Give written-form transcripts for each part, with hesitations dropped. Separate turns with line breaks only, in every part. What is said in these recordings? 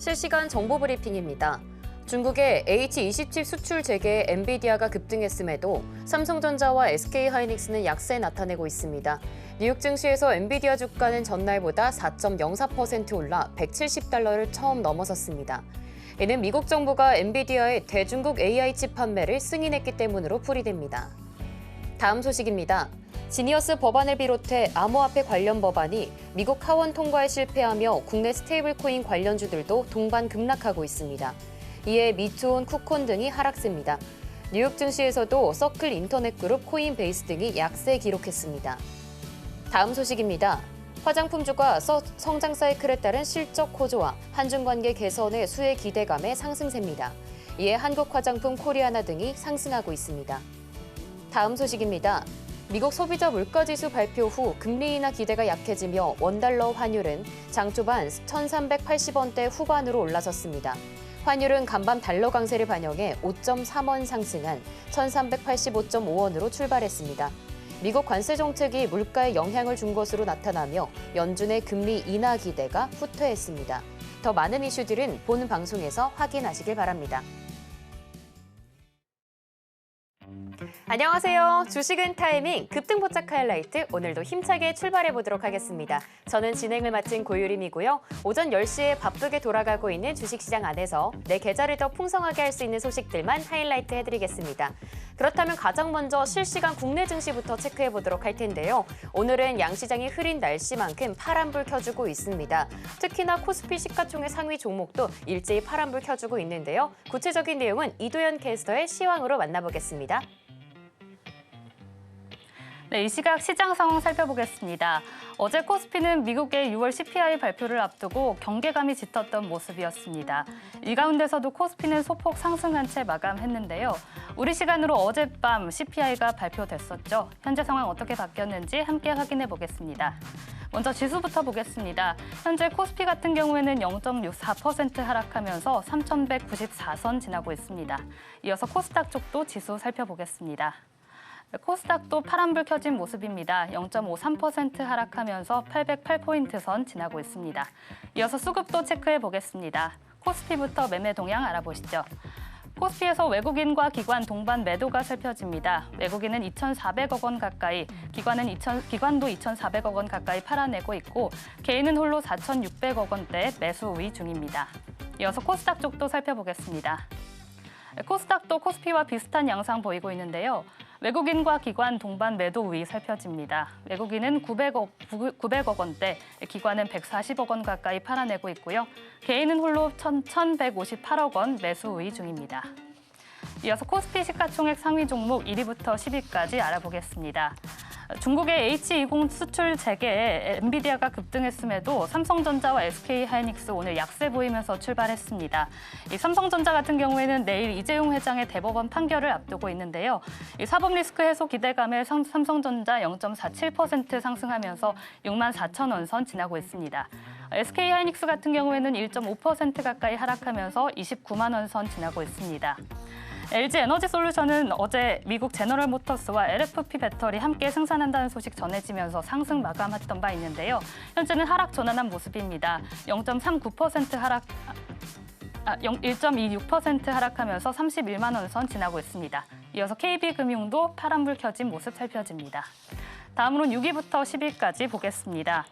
실시간 정보 브리핑입니다. 중국의 H20칩 수출 재개에 엔비디아가 급등했음에도 삼성전자와 SK하이닉스는 약세 나타내고 있습니다. 뉴욕 증시에서 엔비디아 주가는 전날보다 4.04% 올라 $170를 처음 넘어섰습니다. 이는 미국 정부가 엔비디아의 대중국 AI칩 판매를 승인했기 때문으로 풀이됩니다. 다음 소식입니다. 지니어스 법안을 비롯해 암호화폐 관련 법안이 미국 하원 통과에 실패하며 국내 스테이블코인 관련주들도 동반 급락하고 있습니다. 이에 미투온, 쿠콘 등이 하락세입니다. 뉴욕 증시에서도 서클 인터넷그룹, 코인베이스 등이 약세 기록했습니다. 다음 소식입니다. 화장품주가 성장 사이클에 따른 실적 호조와 한중 관계 개선의 수혜 기대감에 상승세입니다. 이에 한국 화장품, 코리아나 등이 상승하고 있습니다. 다음 소식입니다. 미국 소비자 물가지수 발표 후 금리 인하 기대가 약해지며 원달러 환율은 장 초반 1,380원대 후반으로 올라섰습니다. 환율은 간밤 달러 강세를 반영해 5.3원 상승한 1,385.5원으로 출발했습니다. 미국 관세 정책이 물가에 영향을 준 것으로 나타나며 연준의 금리 인하 기대가 후퇴했습니다. 더 많은 이슈들은 본 방송에서 확인하시길 바랍니다. 안녕하세요. 주식은 타이밍, 급등보짝 하이라이트, 오늘도 힘차게 출발해보도록 하겠습니다. 저는 진행을 맡은 고유림이고요. 오전 10시에 바쁘게 돌아가고 있는 주식시장 안에서 내 계좌를 더 풍성하게 할 수 있는 소식들만 하이라이트 해드리겠습니다. 그렇다면 가장 먼저 실시간 국내 증시부터 체크해보도록 할 텐데요. 오늘은 양시장이 흐린 날씨만큼 파란불 켜주고 있습니다. 특히나 코스피 시가총액 상위 종목도 일제히 파란불 켜주고 있는데요. 구체적인 내용은 이도현 캐스터의 시황으로 만나보겠습니다.
네, 이 시각 시장 상황 살펴보겠습니다. 어제 코스피는 미국의 6월 CPI 발표를 앞두고 경계감이 짙었던 모습이었습니다. 이 가운데서도 코스피는 소폭 상승한 채 마감했는데요. 우리 시간으로 어젯밤 CPI가 발표됐었죠. 현재 상황 어떻게 바뀌었는지 함께 확인해 보겠습니다. 먼저 지수부터 보겠습니다. 현재 코스피 같은 경우에는 0.64% 하락하면서 3,194선 지나고 있습니다. 이어서 코스닥 쪽도 지수 살펴보겠습니다. 코스닥도 파란불 켜진 모습입니다. 0.53% 하락하면서 808포인트 선 지나고 있습니다. 이어서 수급도 체크해 보겠습니다. 코스피부터 매매 동향 알아보시죠. 코스피에서 외국인과 기관 동반 매도가 살펴집니다. 외국인은 2,400억 원 가까이, 기관도 2,400억 원 가까이 팔아내고 있고 개인은 홀로 4,600억 원대 매수 우위 중입니다. 이어서 코스닥 쪽도 살펴보겠습니다. 코스닥도 코스피와 비슷한 양상 보이고 있는데요. 외국인과 기관 동반 매도 우위 살펴집니다. 외국인은 900억 원대, 기관은 140억 원 가까이 팔아내고 있고요. 개인은 홀로 1,158억 원 매수 우위 중입니다. 이어서 코스피 시가총액 상위 종목 1위부터 10위까지 알아보겠습니다. 중국의 H20 수출 재개에 엔비디아가 급등했음에도 삼성전자와 SK하이닉스 오늘 약세 보이면서 출발했습니다. 이 삼성전자 같은 경우에는 내일 이재용 회장의 대법원 판결을 앞두고 있는데요. 이 사법 리스크 해소 기대감에 삼성전자 0.47% 상승하면서 64,000원 선 지나고 있습니다. SK하이닉스 같은 경우에는 1.5% 가까이 하락하면서 29만 원 선 지나고 있습니다. LG에너지솔루션은 어제 미국 제너럴 모터스와 LFP 배터리 함께 생산한다는 소식 전해지면서 상승 마감했던 바 있는데요. 현재는 하락 전환한 모습입니다. 0.39% 하락, 1.26% 하락하면서 31만 원 선 지나고 있습니다. 이어서 KB금융도 파란불 켜진 모습 살펴집니다. 다음으로는 6위부터 10위까지 보겠습니다.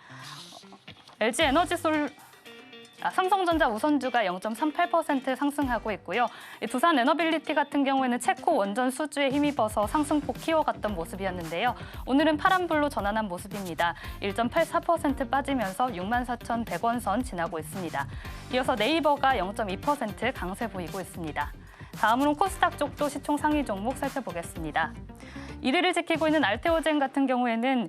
삼성전자 우선주가 0.38% 상승하고 있고요. 두산 에너빌리티 같은 경우에는 체코 원전 수주에 힘입어서 상승폭 키워갔던 모습이었는데요. 오늘은 파란불로 전환한 모습입니다. 1.84% 빠지면서 64,100원 선 지나고 있습니다. 이어서 네이버가 0.2% 강세 보이고 있습니다. 다음으로는 코스닥 쪽도 시총 상위 종목 살펴보겠습니다. 1위를 지키고 있는 알테오젠 같은 경우에는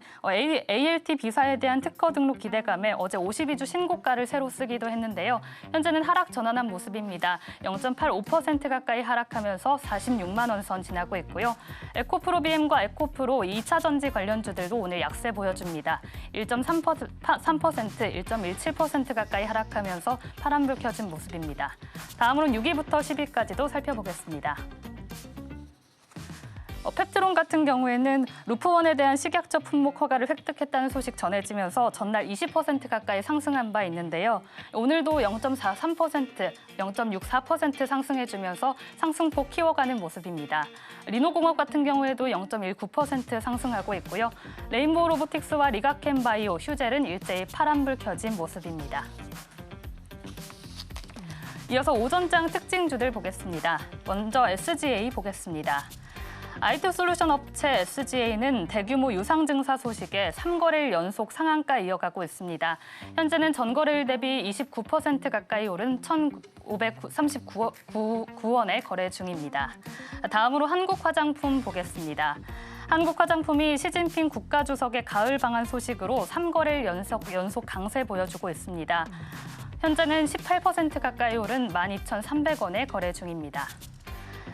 ALT 비사에 대한 특허 등록 기대감에 어제 52주 신고가를 새로 쓰기도 했는데요. 현재는 하락 전환한 모습입니다. 0.85% 가까이 하락하면서 46만 원 선 지나고 있고요. 에코프로비엠과 에코프로 2차 전지 관련주들도 오늘 약세 보여줍니다. 1.3%, 1.17% 가까이 하락하면서 파란불 켜진 모습입니다. 다음으로는 6위부터 10위까지도 살펴보겠습니다. 펩트론 같은 경우에는 루프원에 대한 식약처 품목 허가를 획득했다는 소식 전해지면서 전날 20% 가까이 상승한 바 있는데요. 오늘도 0.43%, 0.64% 상승해주면서 상승폭 키워가는 모습입니다. 리노공업 같은 경우에도 0.19% 상승하고 있고요. 레인보우 로보틱스와 리가켄 바이오, 휴젤은 일제히 파란불 켜진 모습입니다. 이어서 오전장 특징주들 보겠습니다. 먼저 SGA 보겠습니다. IT 솔루션 업체 SGA는 대규모 유상 증사 소식에 3거래일 연속 상한가 이어가고 있습니다. 현재는 전거래일 대비 29% 가까이 오른 1,539원에 거래 중입니다. 다음으로 한국화장품 보겠습니다. 한국화장품이 시진핑 국가주석의 가을 방한 소식으로 3거래일 연속 강세 보여주고 있습니다. 현재는 18% 가까이 오른 12,300원에 거래 중입니다.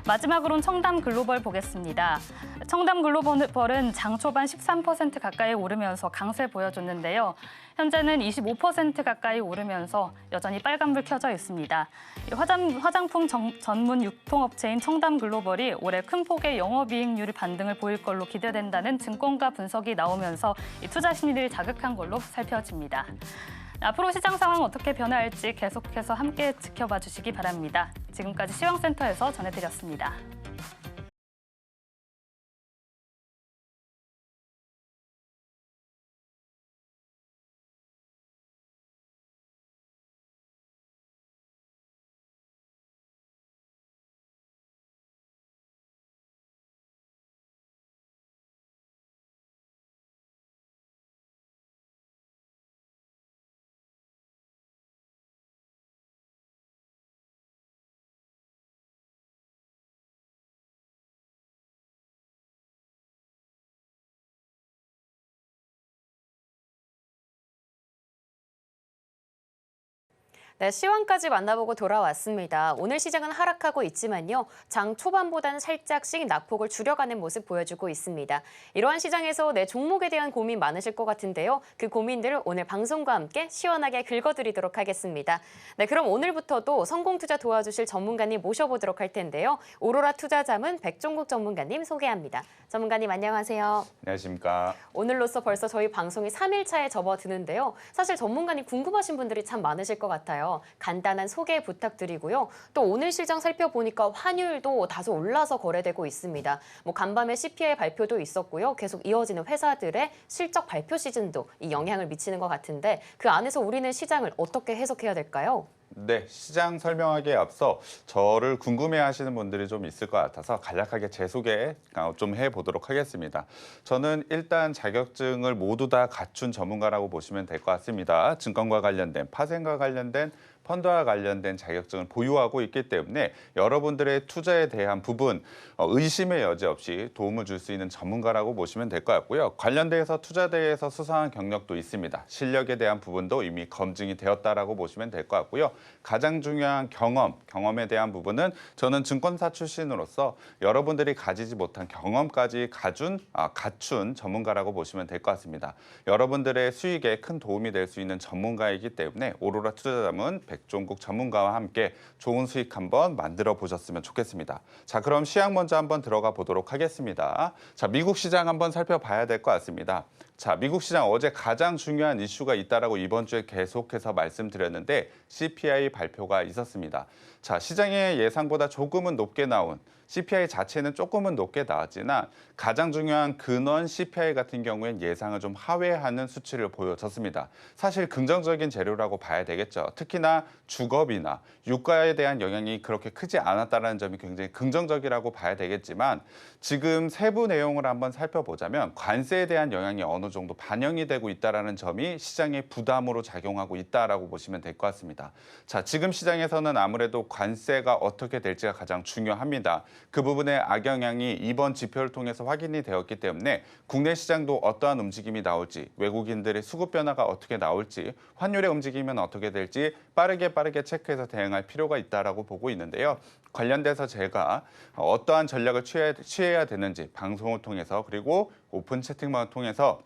마지막으로는 청담글로벌 보겠습니다. 청담글로벌은 장 초반 13% 가까이 오르면서 강세 보여줬는데요. 현재는 25% 가까이 오르면서 여전히 빨간불 켜져 있습니다. 화장품 전문 유통업체인 청담글로벌이 올해 큰 폭의 영업이익률 반등을 보일 걸로 기대된다는 증권가 분석이 나오면서 투자 심리를 자극한 걸로 살펴집니다. 앞으로 시장 상황 어떻게 변화할지 계속해서 함께 지켜봐 주시기 바랍니다. 지금까지 시황센터에서 전해드렸습니다.
네, 시황까지 만나보고 돌아왔습니다. 오늘 시장은 하락하고 있지만요. 장 초반보다는 살짝씩 낙폭을 줄여가는 모습 보여주고 있습니다. 이러한 시장에서 내 종목에 대한 고민 많으실 것 같은데요. 그 고민들을 오늘 방송과 함께 시원하게 긁어드리도록 하겠습니다. 네, 그럼 오늘부터도 성공투자 도와주실 전문가님 모셔보도록 할 텐데요. 오로라 투자자문 백종국 전문가님 소개합니다. 전문가님 안녕하세요.
안녕하십니까.
오늘로써 벌써 저희 방송이 3일차에 접어드는데요. 사실 전문가님 궁금하신 분들이 참 많으실 것 같아요. 간단한 소개 부탁드리고요. 또 오늘 시장 살펴보니까 환율도 다소 올라서 거래되고 있습니다. 간밤에 CPI 발표도 있었고요. 계속 이어지는 회사들의 실적 발표 시즌도 이 영향을 미치는 것 같은데 그 안에서 우리는 시장을 어떻게 해석해야 될까요?
네, 시장 설명하기에 앞서 저를 궁금해하시는 분들이 좀 있을 것 같아서 간략하게 제 소개 좀 해보도록 하겠습니다. 저는 일단 자격증을 모두 다 갖춘 전문가라고 보시면 될 것 같습니다. 증권과 관련된, 파생과 관련된, 펀드와 관련된 자격증을 보유하고 있기 때문에 여러분들의 투자에 대한 부분 의심의 여지 없이 도움을 줄 수 있는 전문가라고 보시면 될 것 같고요. 관련돼서 투자대에서 수상한 경력도 있습니다. 실력에 대한 부분도 이미 검증이 되었다라고 보시면 될 것 같고요. 가장 중요한 경험에 대한 부분은 저는 증권사 출신으로서 여러분들이 가지지 못한 경험까지 갖춘 전문가라고 보시면 될 것 같습니다. 여러분들의 수익에 큰 도움이 될 수 있는 전문가이기 때문에 오로라 투자자문 백종국 전문가와 함께 좋은 수익 한번 만들어 보셨으면 좋겠습니다. 자, 그럼 시황 먼저 한번 들어가 보도록 하겠습니다. 자, 미국 시장 한번 살펴봐야 될 것 같습니다. 자, 미국 시장 어제 가장 중요한 이슈가 있다라고 이번 주에 계속해서 말씀드렸는데 CPI 발표가 있었습니다. 자, 시장의 예상보다 조금은 높게 나온 CPI 자체는 조금은 높게 나왔지만 가장 중요한 근원 CPI 같은 경우엔 예상을 좀 하회하는 수치를 보여줬습니다. 사실 긍정적인 재료라고 봐야 되겠죠. 특히나 주거비나 유가에 대한 영향이 그렇게 크지 않았다는 점이 굉장히 긍정적이라고 봐야 되겠지만 지금 세부 내용을 한번 살펴보자면 관세에 대한 영향이 어느 정도 반영이 되고 있다는 점이 시장의 부담으로 작용하고 있다라고 보시면 될 것 같습니다. 자, 지금 시장에서는 아무래도 관세가 어떻게 될지가 가장 중요합니다. 그 부분의 악영향이 이번 지표를 통해서 확인이 되었기 때문에 국내 시장도 어떠한 움직임이 나올지, 외국인들의 수급 변화가 어떻게 나올지, 환율의 움직임은 어떻게 될지 빠르게 체크해서 대응할 필요가 있다라고 보고 있는데요. 관련돼서 제가 어떠한 전략을 취해야 되는지 방송을 통해서 그리고 오픈 채팅방을 통해서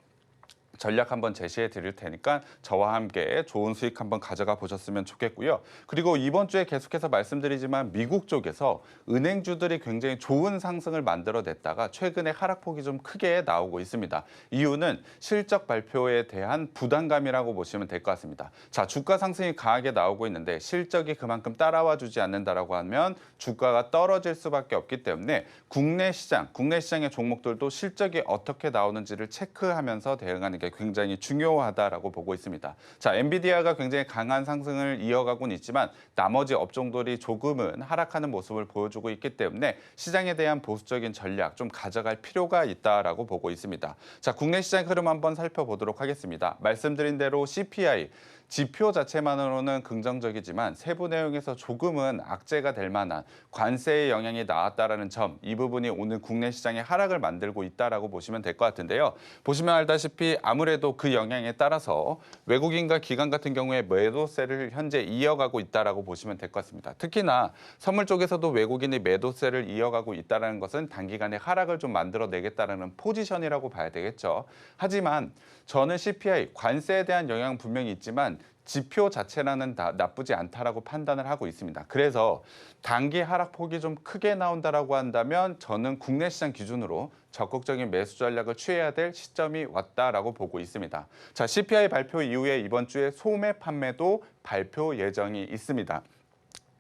전략 한번 제시해 드릴 테니까 저와 함께 좋은 수익 한번 가져가 보셨으면 좋겠고요. 그리고 이번 주에 계속해서 말씀드리지만 미국 쪽에서 은행주들이 굉장히 좋은 상승을 만들어냈다가 최근에 하락폭이 좀 크게 나오고 있습니다. 이유는 실적 발표에 대한 부담감이라고 보시면 될 것 같습니다. 자, 주가 상승이 강하게 나오고 있는데 실적이 그만큼 따라와 주지 않는다라고 하면 주가가 떨어질 수밖에 없기 때문에 국내 시장의 종목들도 실적이 어떻게 나오는지를 체크하면서 대응하는 게 굉장히 중요하다라고 보고 있습니다. 자, 엔비디아가 굉장히 강한 상승을 이어가고는 있지만 나머지 업종들이 조금은 하락하는 모습을 보여주고 있기 때문에 시장에 대한 보수적인 전략 좀 가져갈 필요가 있다라고 보고 있습니다. 자, 국내 시장 흐름 한번 살펴보도록 하겠습니다. 말씀드린 대로 CPI 지표 자체만으로는 긍정적이지만 세부 내용에서 조금은 악재가 될 만한 관세의 영향이 나왔다라는 점, 이 부분이 오늘 국내 시장의 하락을 만들고 있다라고 보시면 될 것 같은데요. 보시면 알다시피 아무래도 그 영향에 따라서 외국인과 기관 같은 경우에 매도세를 현재 이어가고 있다라고 보시면 될 것 같습니다. 특히나 선물 쪽에서도 외국인이 매도세를 이어가고 있다는 것은 단기간에 하락을 좀 만들어내겠다는 포지션이라고 봐야 되겠죠. 하지만 저는 CPI 관세에 대한 영향 분명히 있지만 지표 자체라는 나쁘지 않다라고 판단을 하고 있습니다. 그래서 단기 하락폭이 좀 크게 나온다라고 한다면 저는 국내 시장 기준으로 적극적인 매수 전략을 취해야 될 시점이 왔다라고 보고 있습니다. 자, CPI 발표 이후에 이번 주에 소매 판매도 발표 예정이 있습니다.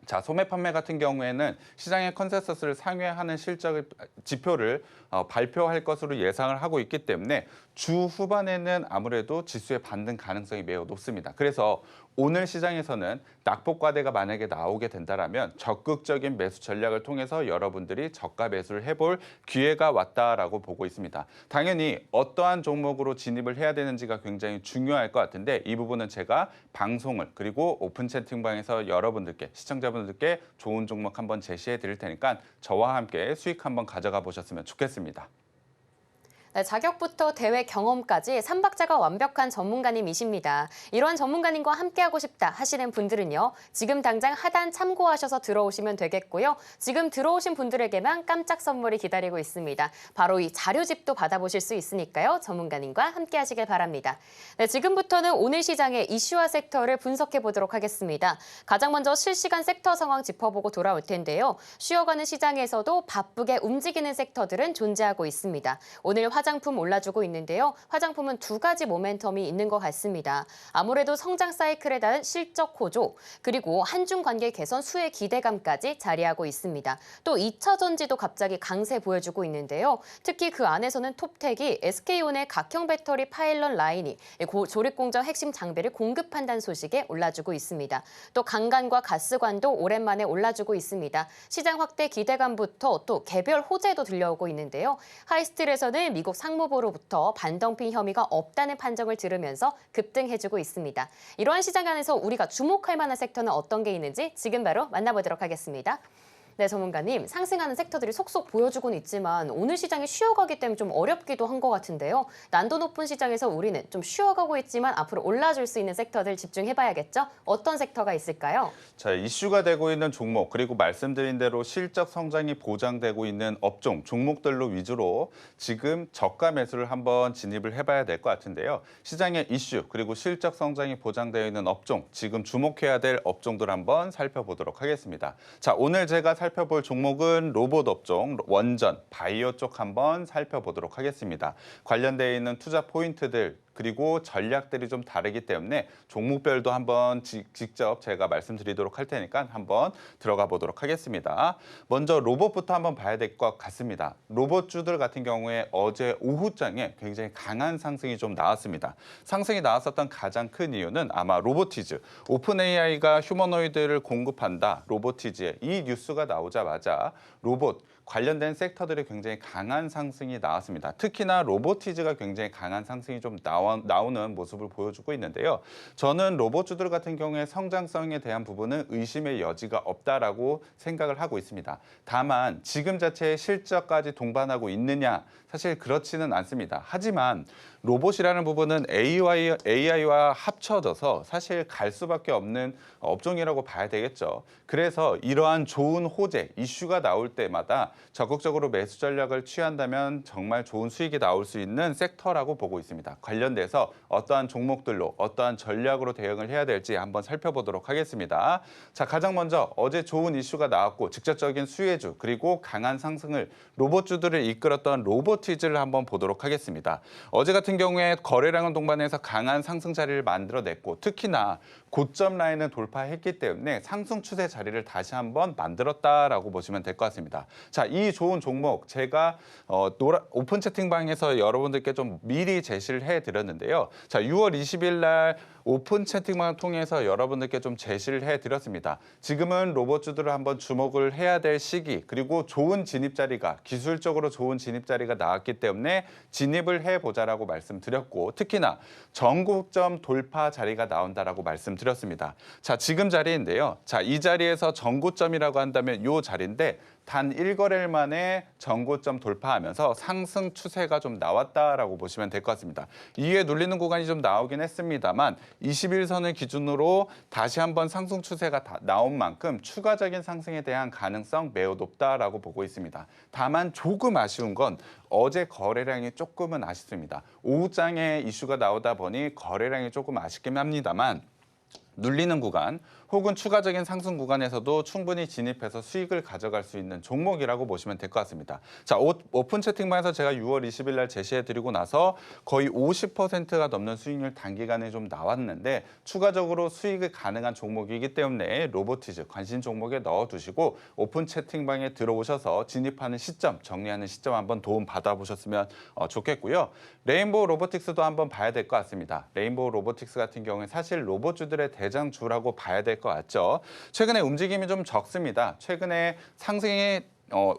자, 소매 판매 같은 경우에는 시장의 컨센서스를 상회하는 지표를 발표할 것으로 예상을 하고 있기 때문에 주 후반에는 아무래도 지수의 반등 가능성이 매우 높습니다. 그래서 오늘 시장에서는 낙폭과대가 만약에 나오게 된다면 적극적인 매수 전략을 통해서 여러분들이 저가 매수를 해볼 기회가 왔다라고 보고 있습니다. 당연히 어떠한 종목으로 진입을 해야 되는지가 굉장히 중요할 것 같은데 이 부분은 제가 방송을 그리고 오픈 채팅방에서 여러분들께 시청자분들께 좋은 종목 한번 제시해 드릴 테니까 저와 함께 수익 한번 가져가 보셨으면 좋겠습니다.
네, 자격부터 대회 경험까지 삼박자가 완벽한 전문가님이십니다. 이러한 전문가님과 함께하고 싶다 하시는 분들은요. 지금 당장 하단 참고하셔서 들어오시면 되겠고요. 지금 들어오신 분들에게만 깜짝 선물이 기다리고 있습니다. 바로 이 자료집도 받아보실 수 있으니까요. 전문가님과 함께하시길 바랍니다. 네, 지금부터는 오늘 시장의 이슈와 섹터를 분석해 보도록 하겠습니다. 가장 먼저 실시간 섹터 상황 짚어보고 돌아올 텐데요. 쉬어가는 시장에서도 바쁘게 움직이는 섹터들은 존재하고 있습니다. 오늘 화장품 올라주고 있는데요. 화장품은 두 가지 모멘텀이 있는 것 같습니다. 아무래도 성장 사이클에 따른 실적 호조, 그리고 한중 관계 개선 수혜 기대감까지 자리하고 있습니다. 또 2차 전지도 갑자기 강세 보여주고 있는데요. 특히 그 안에서는 톱텍이 SK온의 각형 배터리 파일럿 라인이 조립공정 핵심 장비를 공급한다는 소식에 올라주고 있습니다. 또 강간과 가스관도 오랜만에 올라주고 있습니다. 시장 확대 기대감부터 또 개별 호재도 들려오고 있는데요. 하이스틸에서는 미국 상무부로부터 반덤핑 혐의가 없다는 판정을 들으면서 급등해주고 있습니다. 이러한 시장 안에서 우리가 주목할 만한 섹터는 어떤 게 있는지 지금 바로 만나보도록 하겠습니다. 네, 전문가님, 상승하는 섹터들이 속속 보여주고는 있지만 오늘 시장이 쉬어가기 때문에 좀 어렵기도 한 것 같은데요. 난도 높은 시장에서 우리는 좀 쉬어가고 있지만 앞으로 올라줄 수 있는 섹터들 집중해봐야겠죠? 어떤 섹터가 있을까요?
자, 이슈가 되고 있는 종목 그리고 말씀드린 대로 실적 성장이 보장되고 있는 업종, 종목들로 위주로 지금 저가 매수를 한번 진입을 해봐야 될 것 같은데요. 시장의 이슈 그리고 실적 성장이 보장되어 있는 업종, 지금 주목해야 될 업종들 한번 살펴보도록 하겠습니다. 자, 오늘 제가 살펴볼 종목은 로봇 업종, 원전, 바이오 쪽 한번 살펴보도록 하겠습니다. 관련되어 있는 투자 포인트들 그리고 전략들이 좀 다르기 때문에 종목별도 한번 직접 제가 말씀드리도록 할 테니까 한번 들어가 보도록 하겠습니다. 먼저 로봇부터 한번 봐야 될 것 같습니다. 로봇주들 같은 경우에 어제 오후장에 굉장히 강한 상승이 좀 나왔습니다. 상승이 나왔었던 가장 큰 이유는 아마 로보티즈, 오픈 AI가 휴머노이드를 공급한다, 로보티즈에 이 뉴스가 나오자마자 로봇 관련된 섹터들이 굉장히 강한 상승이 나왔습니다. 특히나 로보티즈가 굉장히 강한 상승이 좀 나오는 모습을 보여주고 있는데요. 저는 로봇주들 같은 경우에 성장성에 대한 부분은 의심의 여지가 없다라고 생각을 하고 있습니다. 다만 지금 자체의 실적까지 동반하고 있느냐? 사실 그렇지는 않습니다. 하지만 로봇이라는 부분은 AI와 합쳐져서 사실 갈 수밖에 없는 업종이라고 봐야 되겠죠. 그래서 이러한 좋은 호재, 이슈가 나올 때마다 적극적으로 매수 전략을 취한다면 정말 좋은 수익이 나올 수 있는 섹터라고 보고 있습니다. 관련돼서 어떠한 종목들로 어떠한 전략으로 대응을 해야 될지 한번 살펴보도록 하겠습니다. 자, 가장 먼저 어제 좋은 이슈가 나왔고 직접적인 수혜주 그리고 강한 상승을 로봇주들을 이끌었던 로보티즈를 한번 보도록 하겠습니다. 어제 같은 경우에 거래량은 동반해서 강한 상승 자리를 만들어냈고 특히나 고점 라인을 돌파했기 때문에 상승 추세 자리를 다시 한번 만들었다라고 보시면 될 것 같습니다. 자, 이 좋은 종목 제가 오픈 채팅방에서 여러분들께 좀 미리 제시를 해드렸는데요. 자, 6월 20일 날 오픈 채팅방을 통해서 여러분들께 좀 제시를 해드렸습니다. 지금은 로봇주들을 한번 주목을 해야 될 시기 그리고 좋은 진입 자리가 기술적으로 좋은 진입 자리가 나왔기 때문에 진입을 해보자라고 말씀드렸고 특히나 전고점 돌파 자리가 나온다라고 말씀드렸습니다. 자, 지금 자리인데요. 자, 이 자리에서 전고점이라고 한다면 이 자리인데 단 1거래일 만에 전고점 돌파하면서 상승 추세가 좀 나왔다라고 보시면 될 것 같습니다. 이에 눌리는 구간이 좀 나오긴 했습니다만 21선을 기준으로 다시 한번 상승 추세가 나온 만큼 추가적인 상승에 대한 가능성 매우 높다라고 보고 있습니다. 다만 조금 아쉬운 건 어제 거래량이 조금은 아쉽습니다. 오후장에 이슈가 나오다 보니 거래량이 조금 아쉽긴 합니다만 눌리는 구간 혹은 추가적인 상승 구간에서도 충분히 진입해서 수익을 가져갈 수 있는 종목이라고 보시면 될 것 같습니다. 자, 오픈 채팅방에서 제가 6월 20일 날 제시해드리고 나서 거의 50%가 넘는 수익률 단기간에 좀 나왔는데 추가적으로 수익이 가능한 종목이기 때문에 로보티즈 관심 종목에 넣어두시고 오픈 채팅방에 들어오셔서 진입하는 시점, 정리하는 시점 한번 도움 받아보셨으면 좋겠고요. 레인보우 로보틱스도 한번 봐야 될 것 같습니다. 레인보우 로보틱스 같은 경우에 사실 로봇주들의 대장주라고 봐야 될 것 같죠. 최근에 움직임이 좀 적습니다. 최근에 상승이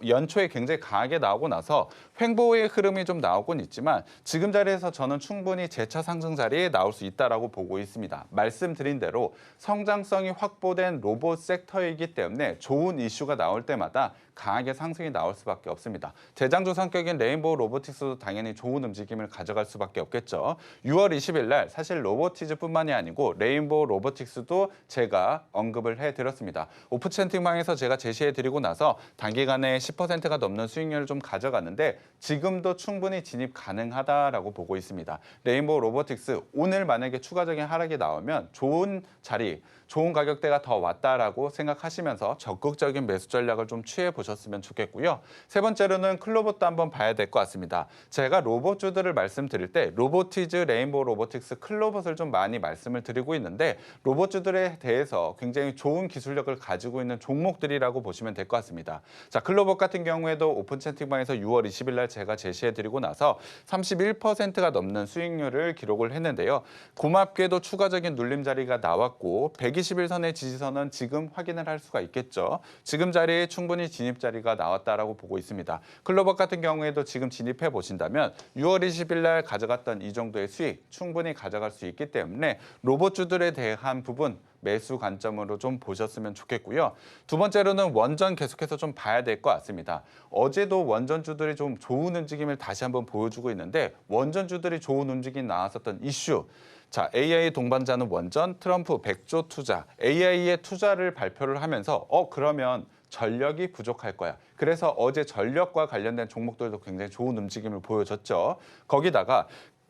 연초에 굉장히 강하게 나오고 나서 횡보의 흐름이 좀 나오곤 있지만 지금 자리에서 저는 충분히 재차 상승 자리에 나올 수 있다라고 보고 있습니다. 말씀드린 대로 성장성이 확보된 로봇 섹터이기 때문에 좋은 이슈가 나올 때마다 강하게 상승이 나올 수밖에 없습니다. 대장주 성격인 레인보우 로보틱스도 당연히 좋은 움직임을 가져갈 수밖에 없겠죠. 6월 20일 날 사실 로보티즈뿐만이 아니고 레인보우 로보틱스도 제가 언급을 해드렸습니다. 오픈 채팅방에서 제가 제시해드리고 나서 단기간에 10%가 넘는 수익률을 좀 가져갔는데 지금도 충분히 진입 가능하다라고 보고 있습니다. 레인보우 로보틱스 오늘 만약에 추가적인 하락이 나오면 좋은 자리, 좋은 가격대가 더 왔다라고 생각하시면서 적극적인 매수 전략을 좀 취해 보셨으면 좋겠고요. 세 번째로는 클로봇도 한번 봐야 될 것 같습니다. 제가 로봇주들을 말씀드릴 때 로보티즈, 레인보우 로보틱스, 클로봇을 좀 많이 말씀을 드리고 있는데 로봇주들에 대해서 굉장히 좋은 기술력을 가지고 있는 종목들이라고 보시면 될 것 같습니다. 자, 클로봇 같은 경우에도 오픈 채팅방에서 6월 20일 날 제가 제시해드리고 나서 31%가 넘는 수익률을 기록을 했는데요. 고맙게도 추가적인 눌림 자리가 나왔고 121선의 지지선은 지금 확인을 할 수가 있겠죠. 지금 자리에 충분히 진입 자리가 나왔다라고 보고 있습니다. 클로봇 같은 경우에도 지금 진입해 보신다면 6월 20일 날 가져갔던 이 정도의 수익 충분히 가져갈 수 있기 때문에 로봇주들에 대한 부분 매수 관점으로 좀 보셨으면 좋겠고요. 두 번째로는 원전 계속해서 좀 봐야 될 것 같습니다. 어제도 원전주들이 좀 좋은 움직임을 다시 한번 보여주고 있는데 원전주들이 좋은 움직임 나왔었던 이슈. 자, AI 동반자는 원전, 트럼프 100조 투자, AI의 투자를 발표를 하면서 그러면 전력이 부족할 거야. 그래서 어제 전력과 관련된 종목들도 굉장히 좋은 움직임을 보여줬죠. 거기다가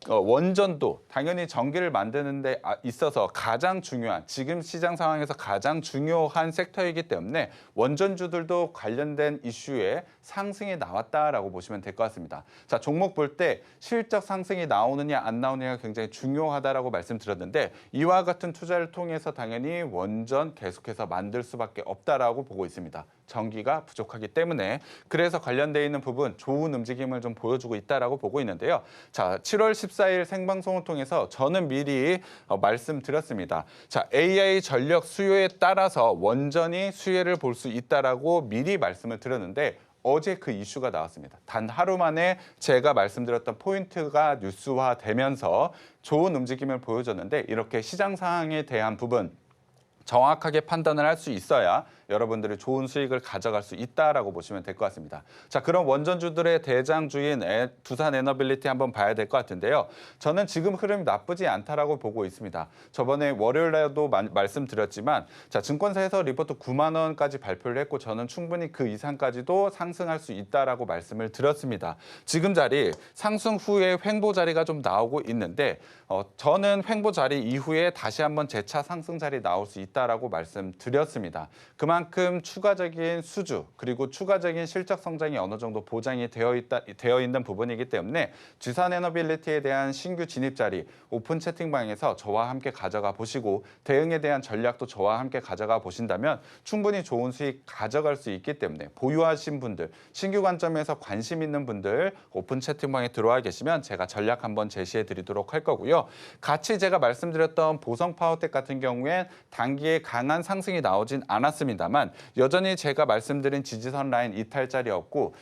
원전도 당연히 전기를 만드는 데 있어서 가장 중요한 지금 시장 상황에서 가장 중요한 섹터이기 때문에 원전주들도 관련된 이슈에 상승이 나왔다라고 보시면 될 것 같습니다. 자, 종목 볼 때 실적 상승이 나오느냐 안 나오느냐가 굉장히 중요하다라고 말씀드렸는데 이와 같은 투자를 통해서 당연히 원전 계속해서 만들 수밖에 없다라고 보고 있습니다. 전기가 부족하기 때문에 그래서 관련되어 있는 부분 좋은 움직임을 좀 보여주고 있다라고 보고 있는데요. 자, 7월 14일 생방송을 통해서 저는 미리 말씀드렸습니다. 자, AI 전력 수요에 따라서 원전이 수혜를 볼 수 있다라고 미리 말씀을 드렸는데 어제 그 이슈가 나왔습니다. 단 하루 만에 제가 말씀드렸던 포인트가 뉴스화되면서 좋은 움직임을 보여줬는데 이렇게 시장 상황에 대한 부분 정확하게 판단을 할 수 있어야 여러분들이 좋은 수익을 가져갈 수 있다라고 보시면 될 것 같습니다. 자, 그럼 원전주들의 대장주인 두산 에너빌리티 한번 봐야 될 것 같은데요. 저는 지금 흐름이 나쁘지 않다라고 보고 있습니다. 저번에 월요일에도 말씀드렸지만 자, 증권사에서 리포트 9만 원까지 발표를 했고 저는 충분히 그 이상까지도 상승할 수 있다라고 말씀을 드렸습니다. 지금 자리 상승 후에 횡보 자리가 좀 나오고 있는데 저는 횡보 자리 이후에 다시 한번 재차 상승 자리 나올 수 있다라고 말씀드렸습니다. 그만큼 추가적인 수주 그리고 추가적인 실적 성장이 어느 정도 보장이 되어 있는 부분이기 때문에 두산 에너빌리티에 대한 신규 진입 자리 오픈 채팅방에서 저와 함께 가져가 보시고 대응에 대한 전략도 저와 함께 가져가 보신다면 충분히 좋은 수익 가져갈 수 있기 때문에 보유하신 분들, 신규 관점에서 관심 있는 분들 오픈 채팅방에 들어와 계시면 제가 전략 한번 제시해 드리도록 할 거고요. 같이 제가 말씀드렸던 보성 파워텍 같은 경우엔 단기에 강한 상승이 나오진 않았습니다만 여전히 제가 말씀드린 지지선 라인 이탈 자리였고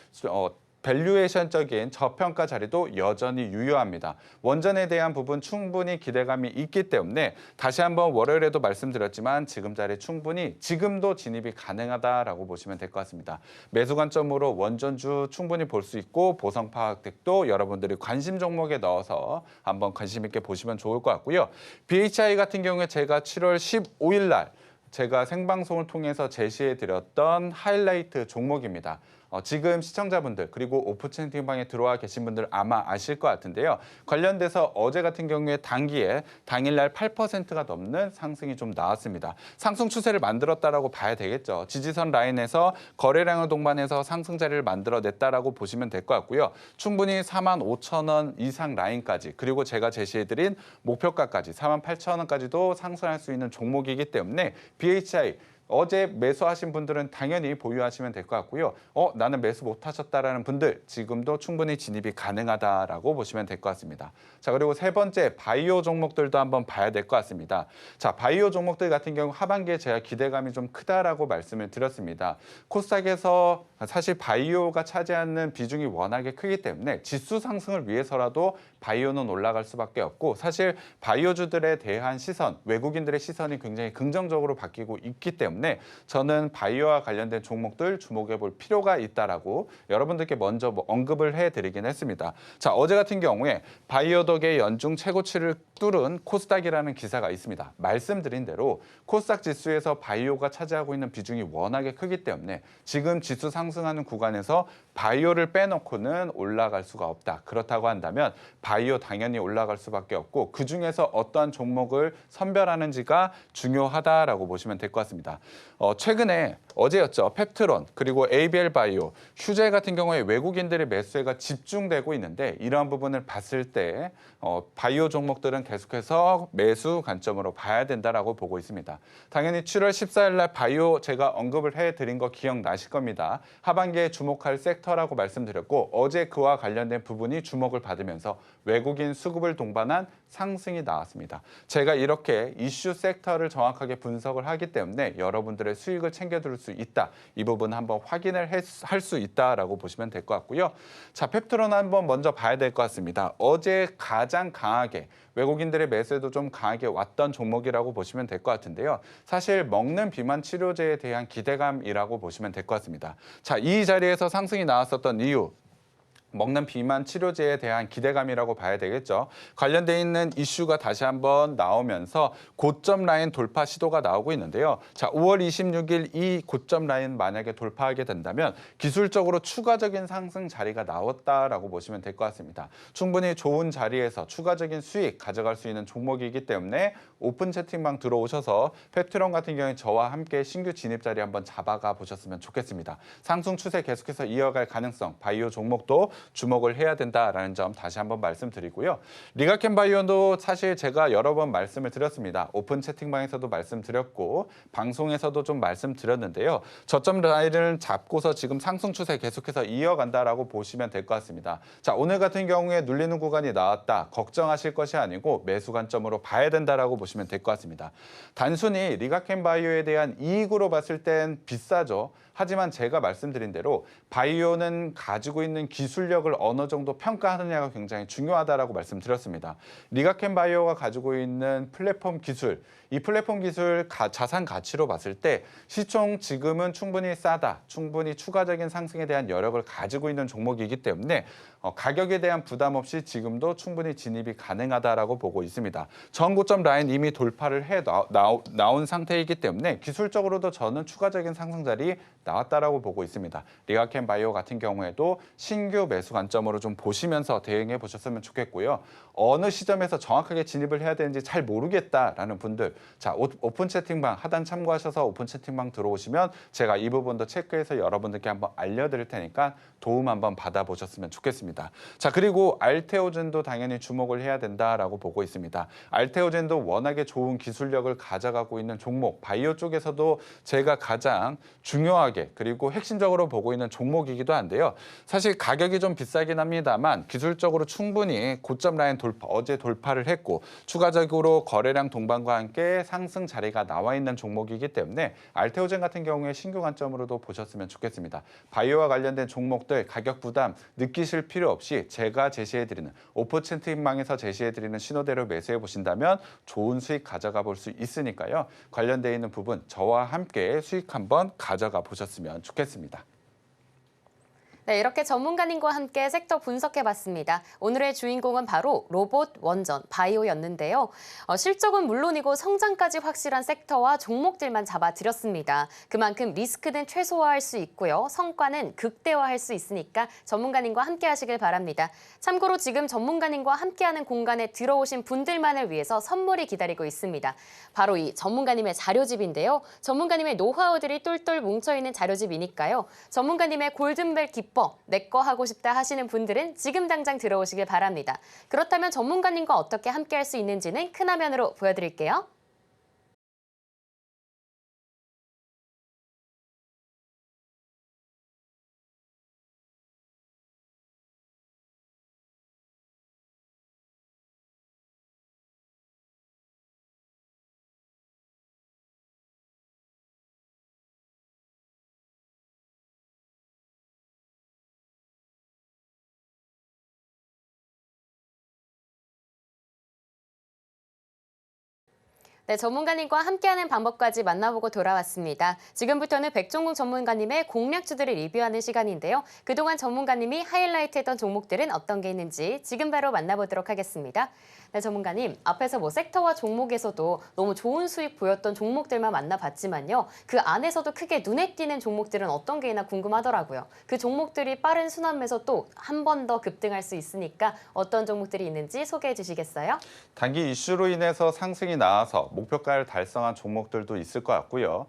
밸류에이션적인 저평가 자리도 여전히 유효합니다. 원전에 대한 부분 충분히 기대감이 있기 때문에 다시 한번 월요일에도 말씀드렸지만 지금 자리 충분히 지금도 진입이 가능하다라고 보시면 될 것 같습니다. 매수 관점으로 원전주 충분히 볼 수 있고 보성파워텍도 여러분들이 관심 종목에 넣어서 한번 관심 있게 보시면 좋을 것 같고요. BHI 같은 경우에 제가 7월 15일 날 제가 생방송을 통해서 제시해드렸던 하이라이트 종목입니다. 지금 시청자분들 그리고 오픈 채팅방에 들어와 계신 분들 아마 아실 것 같은데요. 관련돼서 어제 같은 경우에 단기에 당일날 8%가 넘는 상승이 좀 나왔습니다. 상승 추세를 만들었다라고 봐야 되겠죠. 지지선 라인에서 거래량을 동반해서 상승 자리를 만들어냈다라고 보시면 될 것 같고요. 충분히 45,000원 이상 라인까지 그리고 제가 제시해드린 목표가까지 48,000원까지도 상승할 수 있는 종목이기 때문에 BHI 어제 매수하신 분들은 당연히 보유하시면 될 것 같고요. 나는 매수 못하셨다라는 분들 지금도 충분히 진입이 가능하다라고 보시면 될 것 같습니다. 자, 그리고 세 번째 바이오 종목들도 한번 봐야 될 것 같습니다. 자, 바이오 종목들 같은 경우 하반기에 제가 기대감이 좀 크다라고 말씀을 드렸습니다. 코스닥에서 사실 바이오가 차지하는 비중이 워낙에 크기 때문에 지수 상승을 위해서라도 바이오는 올라갈 수밖에 없고 사실 바이오주들에 대한 시선, 외국인들의 시선이 굉장히 긍정적으로 바뀌고 있기 때문에 저는 바이오와 관련된 종목들 주목해 볼 필요가 있다라고 여러분들께 먼저 언급을 해드리긴 했습니다. 자, 어제 같은 경우에 바이오 덕의 연중 최고치를 뚫은 코스닥이라는 기사가 있습니다. 말씀드린 대로 코스닥 지수에서 바이오가 차지하고 있는 비중이 워낙에 크기 때문에 지금 지수 상승하는 구간에서 바이오를 빼놓고는 올라갈 수가 없다. 그렇다고 한다면 바이오 당연히 올라갈 수밖에 없고 그중에서 어떠한 종목을 선별하는지가 중요하다라고 보시면 될 것 같습니다. 최근에 어제였죠. 펩트론 그리고 ABL 바이오, 휴재 같은 경우에 외국인들의 매수세가 집중되고 있는데 이러한 부분을 봤을 때 바이오 종목들은 계속해서 매수 관점으로 봐야 된다라고 보고 있습니다. 당연히 7월 14일 날 바이오 제가 언급을 해드린 거 기억나실 겁니다. 하반기에 주목할 섹터라고 말씀드렸고 어제 그와 관련된 부분이 주목을 받으면서 외국인 수급을 동반한 상승이 나왔습니다. 제가 이렇게 이슈 섹터를 정확하게 분석을 하기 때문에 여러분들의 수익을 챙겨둘 수 있다. 이 부분 한번 확인을 할 수 있다라고 보시면 될 것 같고요. 자, 펩트론 한번 먼저 봐야 될 것 같습니다. 어제 가장 강하게 외국인들의 매수에도 좀 강하게 왔던 종목이라고 보시면 될 것 같은데요. 사실 먹는 비만 치료제에 대한 기대감이라고 보시면 될 것 같습니다. 자, 이 자리에서 상승이 나왔었던 이유. 먹는 비만 치료제에 대한 기대감이라고 봐야 되겠죠. 관련돼 있는 이슈가 다시 한번 나오면서 고점 라인 돌파 시도가 나오고 있는데요. 자, 5월 26일 이 고점 라인 만약에 돌파하게 된다면 기술적으로 추가적인 상승 자리가 나왔다라고 보시면 될 것 같습니다. 충분히 좋은 자리에서 추가적인 수익 가져갈 수 있는 종목이기 때문에 오픈 채팅방 들어오셔서 펩트론 같은 경우에 저와 함께 신규 진입 자리 한번 잡아가 보셨으면 좋겠습니다. 상승 추세 계속해서 이어갈 가능성, 바이오 종목도 주목을 해야 된다라는 점 다시 한번 말씀드리고요. 리가켄 바이오도 사실 제가 여러 번 말씀을 드렸습니다. 오픈 채팅방에서도 말씀드렸고 방송에서도 좀 말씀드렸는데요. 저점 라인을 잡고서 지금 상승 추세 계속해서 이어간다라고 보시면 될 것 같습니다. 자, 오늘 같은 경우에 눌리는 구간이 나왔다. 걱정하실 것이 아니고 매수 관점으로 봐야 된다라고 보시면 될 것 같습니다. 단순히 리가켄 바이오에 대한 이익으로 봤을 땐 비싸죠. 하지만 제가 말씀드린 대로 바이오는 가지고 있는 기술 기술력을 어느 정도 평가하느냐가 굉장히 중요하다라고 말씀드렸습니다. 리가켄 바이오가 가지고 있는 플랫폼 기술, 이 플랫폼 기술 자산 가치로 봤을 때 시총 지금은 충분히 싸다, 충분히 추가적인 상승에 대한 여력을 가지고 있는 종목이기 때문에 가격에 대한 부담 없이 지금도 충분히 진입이 가능하다라고 보고 있습니다. 전고점 라인 이미 돌파를 해 나온 상태이기 때문에 기술적으로도 저는 추가적인 상승 자리 나왔다라고 보고 있습니다. 리가켄 바이오 같은 경우에도 신규 매수 관점으로 좀 보시면서 대응해 보셨으면 좋겠고요. 어느 시점에서 정확하게 진입을 해야 되는지 잘 모르겠다라는 분들, 자, 오픈 채팅방 하단 참고하셔서 오픈 채팅방 들어오시면 제가 이 부분도 체크해서 여러분들께 한번 알려드릴 테니까 도움 한번 받아보셨으면 좋겠습니다. 자, 그리고 알테오젠도 당연히 주목을 해야 된다라고 보고 있습니다. 알테오젠도 워낙에 좋은 기술력을 가져가고 있는 종목, 바이오 쪽에서도 제가 가장 중요하게 그리고 핵심적으로 보고 있는 종목이기도 한데요. 사실 가격이 좀 비싸긴 합니다만 기술적으로 충분히 고점 라인 어제 돌파를 했고 추가적으로 거래량 동반과 함께 상승 자리가 나와 있는 종목이기 때문에 알테오젠 같은 경우에 신규 관점으로도 보셨으면 좋겠습니다. 바이오와 관련된 종목들 가격 부담 느끼실 필요 없이 제가 제시해드리는 오픈 채팅방에서 제시해드리는 신호대로 매수해 보신다면 좋은 수익 가져가 볼 수 있으니까요. 관련되어 있는 부분 저와 함께 수익 한번 가져가 보셨으면 좋겠습니다.
네, 이렇게 전문가님과 함께 섹터 분석해봤습니다. 오늘의 주인공은 바로 로봇, 원전, 바이오였는데요. 실적은 물론이고 성장까지 확실한 섹터와 종목들만 잡아드렸습니다. 그만큼 리스크는 최소화할 수 있고요. 성과는 극대화할 수 있으니까 전문가님과 함께 하시길 바랍니다. 참고로 지금 전문가님과 함께하는 공간에 들어오신 분들만을 위해서 선물이 기다리고 있습니다. 바로 이 전문가님의 자료집인데요. 전문가님의 노하우들이 똘똘 뭉쳐있는 자료집이니까요. 전문가님의 골든벨 기법 내 거 하고 싶다 하시는 분들은 지금 당장 들어오시길 바랍니다. 그렇다면 전문가님과 어떻게 함께할 수 있는지는 큰 화면으로 보여드릴게요. 네, 전문가님과 함께하는 방법까지 만나보고 돌아왔습니다. 지금부터는 백종국 전문가님의 공략주들을 리뷰하는 시간인데요. 그동안 전문가님이 하이라이트했던 종목들은 어떤 게 있는지 지금 바로 만나보도록 하겠습니다. 네, 전문가님, 앞에서 섹터와 종목에서도 너무 좋은 수익 보였던 종목들만 만나봤지만요. 그 안에서도 크게 눈에 띄는 종목들은 어떤 게 있나 궁금하더라고요. 그 종목들이 빠른 순환매서 또 한 번 더 급등할 수 있으니까 어떤 종목들이 있는지 소개해 주시겠어요?
단기 이슈로 인해서 상승이 나와서 목표가를 달성한 종목들도 있을 것 같고요.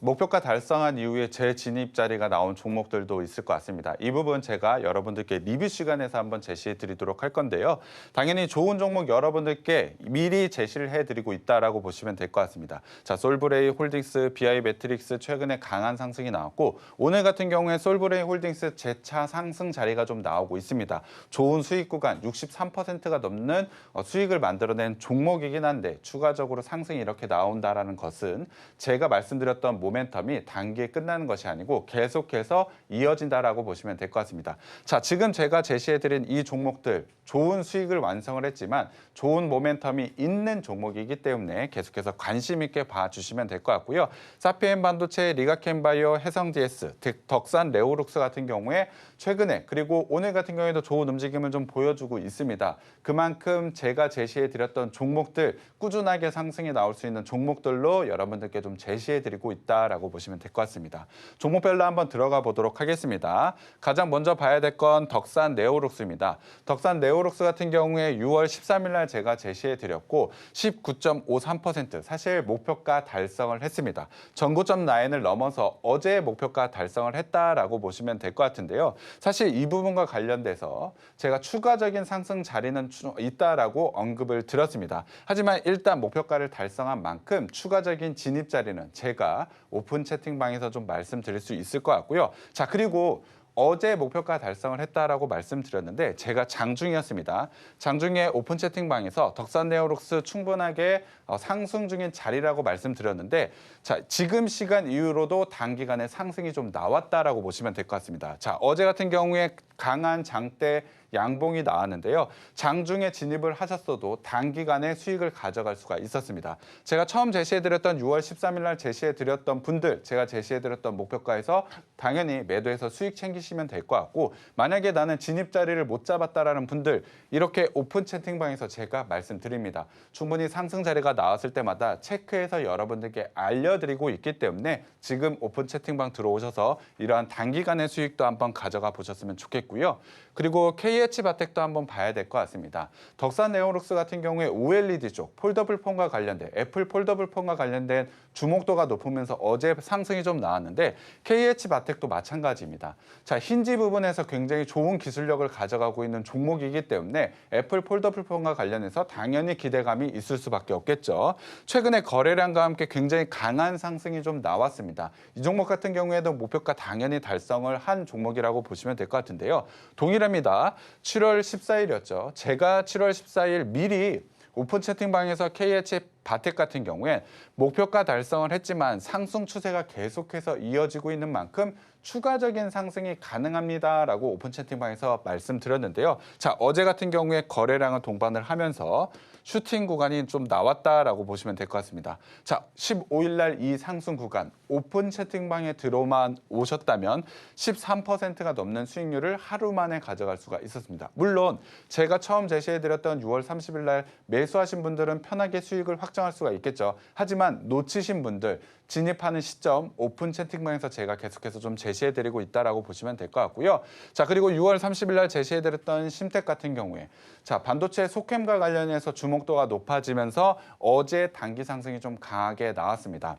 목표가 달성한 이후에 재진입 자리가 나온 종목들도 있을 것 같습니다. 이 부분 제가 여러분들께 리뷰 시간에서 한번 제시해 드리도록 할 건데요. 당연히 좋은 종목 여러분들께 미리 제시를 해드리고 있다라고 보시면 될 것 같습니다. 자, 솔브레이 홀딩스, BI 매트릭스 최근에 강한 상승이 나왔고 오늘 같은 경우에 솔브레이 홀딩스 재차 상승 자리가 좀 나오고 있습니다. 좋은 수익 구간 63%가 넘는 수익을 만들어낸 종목이긴 한데 추가적으로 상승이 이렇게 나온다라는 것은 제가 말씀드렸던 모멘텀이 단기에 끝나는 것이 아니고 계속해서 이어진다라고 보시면 될 것 같습니다. 자, 지금 제가 제시해드린 이 종목들 좋은 수익을 완성을 했지만 좋은 모멘텀이 있는 종목이기 때문에 계속해서 관심 있게 봐주시면 될 것 같고요. 사피엔 반도체, 리가켄 바이오, 해성 DS, 덕산 레오룩스 같은 경우에 최근에 그리고 오늘 같은 경우에도 좋은 움직임을 좀 보여주고 있습니다. 그만큼 제가 제시해드렸던 종목들 꾸준하게 상승이 나올 수 있는 종목들로 여러분들께 좀 제시해드리고 있다라고 보시면 될 것 같습니다. 종목별로 한번 들어가 보도록 하겠습니다. 가장 먼저 봐야 될 건 덕산 네오룩스입니다. 덕산 네오룩스 같은 경우에 6월 13일 날 제가 제시해드렸고 19.53% 사실 목표가 달성을 했습니다. 전고점 라인을 넘어서 어제 목표가 달성을 했다라고 보시면 될 것 같은데요. 사실 이 부분과 관련돼서 제가 추가적인 상승 자리는 있다라고 언급을 드렸습니다. 하지만 일단 목표가를 달성한 만큼 추가적인 진입 자리는 제가 오픈 채팅방에서 좀 말씀드릴 수 있을 것 같고요. 자, 그리고 어제 목표가 달성을 했다라고 말씀드렸는데 제가 장중이었습니다. 장중에 오픈 채팅방에서 덕산 네오룩스 충분하게 상승 중인 자리라고 말씀드렸는데 자, 지금 시간 이후로도 단기간에 상승이 좀 나왔다라고 보시면 될 것 같습니다. 자, 어제 같은 경우에 강한 장대 양봉이 나왔는데요. 장중에 진입을 하셨어도 단기간에 수익을 가져갈 수가 있었습니다. 제가 처음 제시해드렸던 6월 13일 날 제시해드렸던 분들, 제가 제시해드렸던 목표가에서 당연히 매도해서 수익 챙기시면 될 것 같고 만약에 나는 진입 자리를 못 잡았다라는 분들 이렇게 오픈 채팅방에서 제가 말씀드립니다. 충분히 상승 자리가 나왔을 때마다 체크해서 여러분들께 알려드리고 있기 때문에 지금 오픈 채팅방 들어오셔서 이러한 단기간의 수익도 한번 가져가 보셨으면 좋겠고요. 그리고 KH바텍도 한번 봐야 될 것 같습니다. 덕산 네오룩스 같은 경우에 OLED 쪽 폴더블 폰과 관련된 애플 폴더블 폰과 관련된 주목도가 높으면서 어제 상승이 좀 나왔는데 KH바텍도 마찬가지입니다. 자, 힌지 부분에서 굉장히 좋은 기술력을 가져가고 있는 종목이기 때문에 애플 폴더블 폰과 관련해서 당연히 기대감이 있을 수밖에 없겠죠. 최근에 거래량과 함께 굉장히 강한 상승이 좀 나왔습니다. 이 종목 같은 경우에도 목표가 당연히 달성을 한 종목이라고 보시면 될 것 같은데요. 동일합니다. 7월 14일이었죠. 제가 7월 14일 미리 오픈 채팅방에서 KH바텍 같은 경우에 목표가 달성을 했지만 상승 추세가 계속해서 이어지고 있는 만큼 추가적인 상승이 가능합니다라고 오픈 채팅방에서 말씀드렸는데요. 자, 어제 같은 경우에 거래량을 동반을 하면서 슈팅 구간이 좀 나왔다라고 보시면 될 것 같습니다. 자, 15일 날 이 상승 구간 오픈 채팅방에 들어만 오셨다면 13%가 넘는 수익률을 하루 만에 가져갈 수가 있었습니다. 물론 제가 처음 제시해드렸던 6월 30일 날 매수하신 분들은 편하게 수익을 확정할 수가 있겠죠. 하지만 놓치신 분들 진입하는 시점 오픈 채팅방에서 제가 계속해서 좀 제시해드리고 있다라고 보시면 될 것 같고요. 자, 그리고 6월 30일 날 제시해드렸던 심텍 같은 경우에 자, 반도체 속햄과 관련해서 주목도가 높아지면서 어제 단기 상승이 좀 강하게 나왔습니다.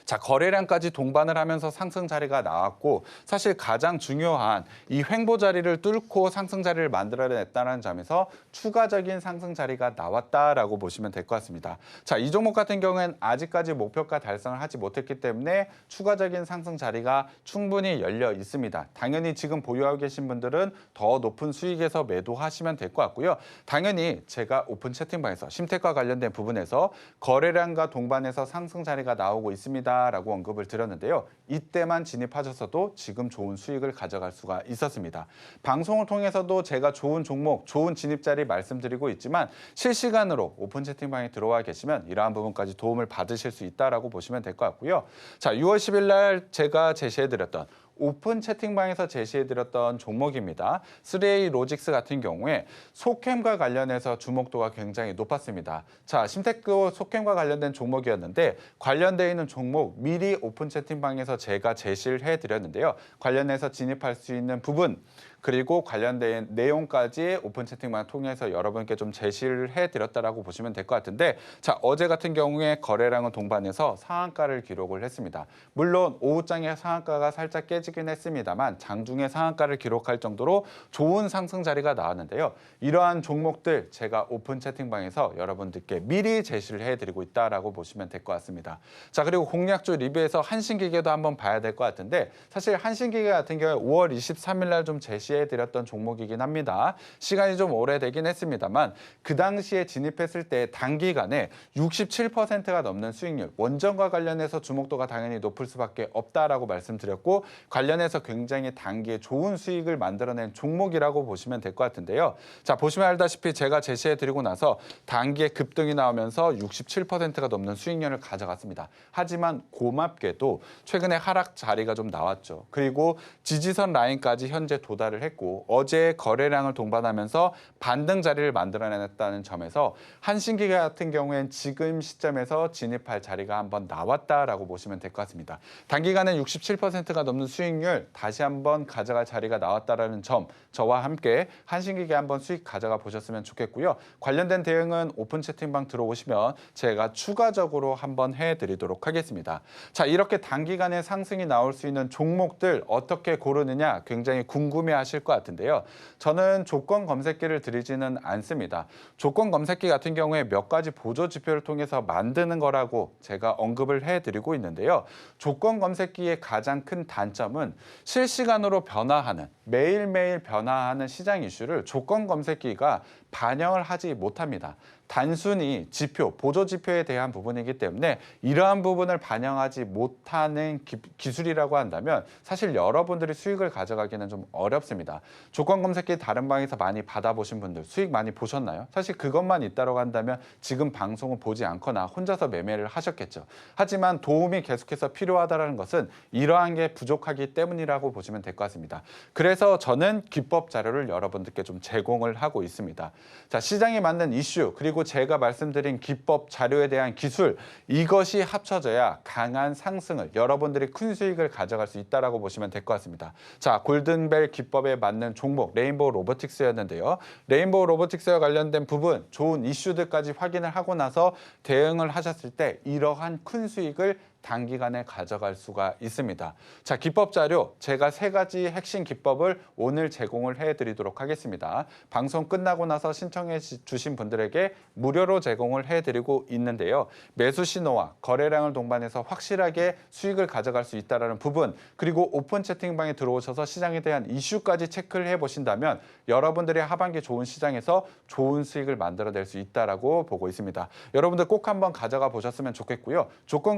자, 거래량까지 동반을 하면서 상승 자리가 나왔고 사실 가장 중요한 이 횡보 자리를 뚫고 상승 자리를 만들어냈다는 점에서 추가적인 상승 자리가 나왔다라고 보시면 될 것 같습니다. 자, 이 종목 같은 경우에는 아직까지 목표가 달성을 하지 못했기 때문에 추가적인 상승 자리가 충분히 열려 있습니다. 당연히 지금 보유하고 계신 분들은 더 높은 수익에서 매도하시면 될 것 같고요. 당연히 제가 오픈 채팅방에서 심텍과 관련된 부분에서 거래량과 동반해서 상승 자리가 나오고 있습니다. 라고 언급을 드렸는데요. 이때만 진입하셔서도 지금 좋은 수익을 가져갈 수가 있었습니다. 방송을 통해서도 제가 좋은 종목, 좋은 진입 자리 말씀드리고 있지만 실시간으로 오픈 채팅방에 들어와 계시면 이러한 부분까지 도움을 받으실 수 있다라고 보시면 될 것 같고요. 자, 6월 10일 날 제가 제시해드렸던 오픈 채팅방에서 제시해드렸던 종목입니다. 3A 로직스 같은 경우에 속햄과 관련해서 주목도가 굉장히 높았습니다. 자, 심테크 속햄과 관련된 종목이었는데 관련되어 있는 종목 미리 오픈 채팅방에서 제가 제시를 해드렸는데요. 관련해서 진입할 수 있는 부분 그리고 관련된 내용까지 오픈 채팅방 통해서 여러분께 좀 제시를 해드렸다라고 보시면 될 것 같은데 자, 어제 같은 경우에 거래량은 동반해서 상한가를 기록을 했습니다. 물론 오후장에 상한가가 살짝 깨지긴 했습니다만 장중에 상한가를 기록할 정도로 좋은 상승 자리가 나왔는데요. 이러한 종목들 제가 오픈 채팅방에서 여러분들께 미리 제시를 해드리고 있다라고 보시면 될 것 같습니다. 자, 그리고 공략주 리뷰에서 한신기계도 한번 봐야 될 것 같은데 사실 한신기계 같은 경우에 5월 23일 날 좀 제시해드렸던 종목이긴 합니다. 시간이 좀 오래되긴 했습니다만 그 당시에 진입했을 때 단기간에 67%가 넘는 수익률, 원전과 관련해서 주목도가 당연히 높을 수밖에 없다라고 말씀드렸고 관련해서 굉장히 단기에 좋은 수익을 만들어낸 종목이라고 보시면 될 것 같은데요. 자, 보시면 알다시피 제가 제시해드리고 나서 단기에 급등이 나오면서 67%가 넘는 수익률을 가져갔습니다. 하지만 고맙게도 최근에 하락 자리가 좀 나왔죠. 그리고 지지선 라인까지 현재 도달을 했고 어제 거래량을 동반하면서 반등 자리를 만들어냈다는 점에서 한신기계 같은 경우엔 지금 시점에서 진입할 자리가 한번 나왔다라고 보시면 될 것 같습니다. 단기간에 67%가 넘는 수익률 다시 한번 가져갈 자리가 나왔다라는 점 저와 함께 한신기계 한번 수익 가져가 보셨으면 좋겠고요. 관련된 대응은 오픈 채팅방 들어오시면 제가 추가적으로 한번 해드리도록 하겠습니다. 자, 이렇게 단기간에 상승이 나올 수 있는 종목들 어떻게 고르느냐 굉장히 궁금해하시는 궁금하실 것 같은데요. 저는 조건 검색기를 드리지는 않습니다. 조건 검색기 같은 경우에 몇 가지 보조 지표를 통해서 만드는 거라고 제가 언급을 해드리고 있는데요. 조건 검색기의 가장 큰 단점은 실시간으로 변화하는, 매일매일 변화하는 시장 이슈를 조건 검색기가 반영을 하지 못합니다. 단순히 지표, 보조 지표에 대한 부분이기 때문에 이러한 부분을 반영하지 못하는 기술이라고 한다면 사실 여러분들이 수익을 가져가기는 좀 어렵습니다. 조건 검색기 다른 방에서 많이 받아보신 분들 수익 많이 보셨나요? 사실 그것만 있다고 한다면 지금 방송을 보지 않거나 혼자서 매매를 하셨겠죠. 하지만 도움이 계속해서 필요하다는 것은 이러한 게 부족하기 때문이라고 보시면 될 것 같습니다. 그래서 저는 기법 자료를 여러분들께 좀 제공을 하고 있습니다. 자, 시장에 맞는 이슈 그리고 제가 말씀드린 기법 자료에 대한 기술 이것이 합쳐져야 강한 상승을 여러분들이 큰 수익을 가져갈 수 있다라고 보시면 될 것 같습니다. 자, 골든벨 기법에 맞는 종목 레인보우 로보틱스였는데요. 레인보우 로보틱스와 관련된 부분 좋은 이슈들까지 확인을 하고 나서 대응을 하셨을 때 이러한 큰 수익을 단기간에 가져갈 수가 있습니다. 자, 기법 자료 제가 3가지 핵심 기법을 오늘 제공을 해드리도록 하겠습니다. 방송 끝나고 나서 신청해 주신 분들에게 무료로 제공을 해드리고 있는데요. 매수 신호와 거래량을 동반해서 확실하게 수익을 가져갈 수 있다는 부분 그리고 오픈 채팅방에 들어오셔서 시장에 대한 이슈까지 체크를 해보신다면 여러분들이 하반기 좋은 시장에서 좋은 수익을 만들어낼 수 있다라고 보고 있습니다. 여러분들 꼭 한번 가져가 보셨으면 좋겠고요. 조건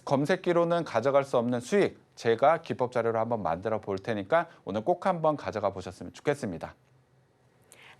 검색기로는 가져갈 수 없는 수익 제가 기법 자료를 한번 만들어 볼 테니까 오늘 꼭 한번 가져가 보셨으면 좋겠습니다.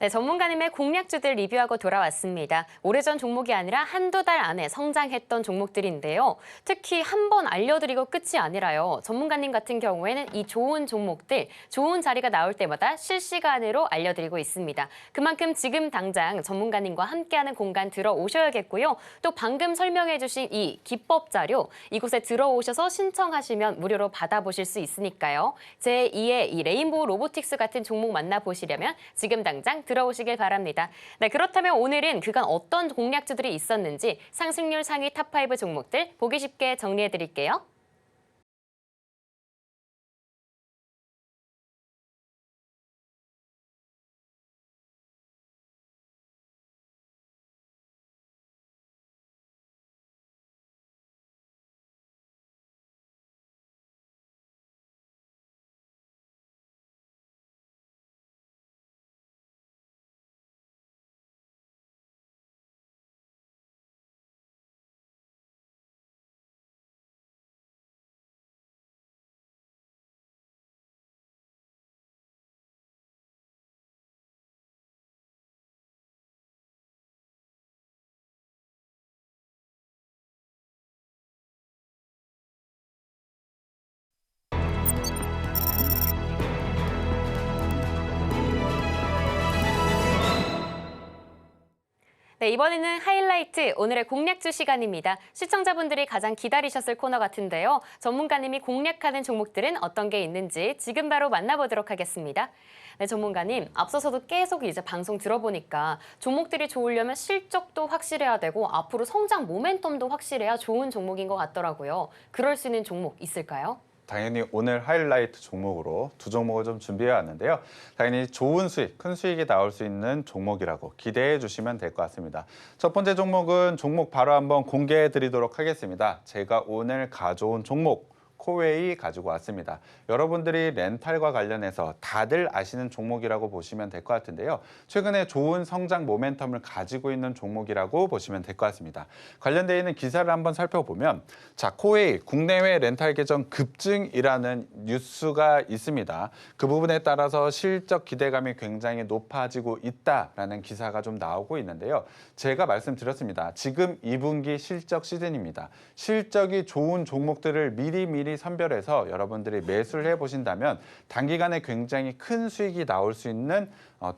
네, 전문가님의 공략주들 리뷰하고 돌아왔습니다. 오래전 종목이 아니라 한두 달 안에 성장했던 종목들인데요. 특히 한 번 알려드리고 끝이 아니라요. 전문가님 같은 경우에는 이 좋은 종목들, 좋은 자리가 나올 때마다 실시간으로 알려드리고 있습니다. 그만큼 지금 당장 전문가님과 함께하는 공간 들어오셔야겠고요. 또 방금 설명해 주신 이 기법 자료, 이곳에 들어오셔서 신청하시면 무료로 받아보실 수 있으니까요. 제2의 이 레인보우 로보틱스 같은 종목 만나보시려면 지금 당장 들어오시길 바랍니다. 네, 그렇다면 오늘은 그간 어떤 공략주들이 있었는지 상승률 상위 탑5 종목들 보기 쉽게 정리해드릴게요. 네, 이번에는 하이라이트 오늘의 공략주 시간입니다. 시청자분들이 가장 기다리셨을 코너 같은데요. 전문가님이 공략하는 종목들은 어떤 게 있는지 지금 바로 만나보도록 하겠습니다. 네, 전문가님, 앞서서도 계속 이제 방송 들어보니까 종목들이 좋으려면 실적도 확실해야 되고 앞으로 성장 모멘텀도 확실해야 좋은 종목인 것 같더라고요. 그럴 수 있는 종목 있을까요?
당연히 오늘 하이라이트 종목으로 2종목을 좀 준비해 왔는데요. 당연히 좋은 수익, 큰 수익이 나올 수 있는 종목이라고 기대해 주시면 될 것 같습니다. 첫 번째 종목은 종목 바로 한번 공개해 드리도록 하겠습니다. 제가 오늘 가져온 종목 코웨이 가지고 왔습니다. 여러분들이 렌탈과 관련해서 다들 아시는 종목이라고 보시면 될 것 같은데요. 최근에 좋은 성장 모멘텀을 가지고 있는 종목이라고 보시면 될 것 같습니다. 관련되어 있는 기사를 한번 살펴보면 자, 코웨이 국내외 렌탈 계정 급증이라는 뉴스가 있습니다. 그 부분에 따라서 실적 기대감이 굉장히 높아지고 있다라는 기사가 좀 나오고 있는데요. 제가 말씀드렸습니다. 지금 2분기 실적 시즌입니다. 실적이 좋은 종목들을 미리 선별해서 여러분들이 매수를 해보신다면 단기간에 굉장히 큰 수익이 나올 수 있는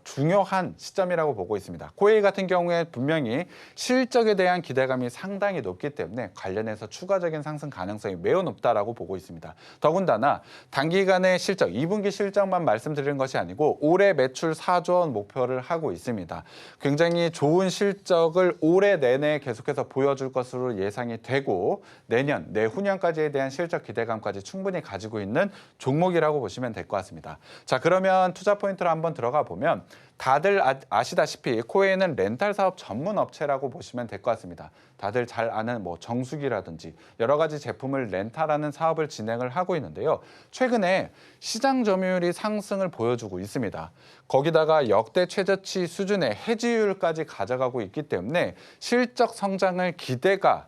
중요한 시점이라고 보고 있습니다. 코웨이 같은 경우에 분명히 실적에 대한 기대감이 상당히 높기 때문에 관련해서 추가적인 상승 가능성이 매우 높다라고 보고 있습니다. 더군다나 단기간의 실적, 2분기 실적만 말씀드리는 것이 아니고 올해 매출 4조 원 목표를 하고 있습니다. 굉장히 좋은 실적을 올해 내내 계속해서 보여줄 것으로 예상이 되고 내년, 내후년까지에 대한 실적 기대감 기대감까지 충분히 가지고 있는 종목이라고 보시면 될 것 같습니다. 자, 그러면 투자 포인트로 한번 들어가 보면 다들 아시다시피 코웨이는 렌탈 사업 전문 업체라고 보시면 될 것 같습니다. 다들 잘 아는 뭐 정수기라든지 여러 가지 제품을 렌탈하는 사업을 진행을 하고 있는데요. 최근에 시장 점유율이 상승을 보여주고 있습니다. 거기다가 역대 최저치 수준의 해지율까지 가져가고 있기 때문에 실적 성장이 기대가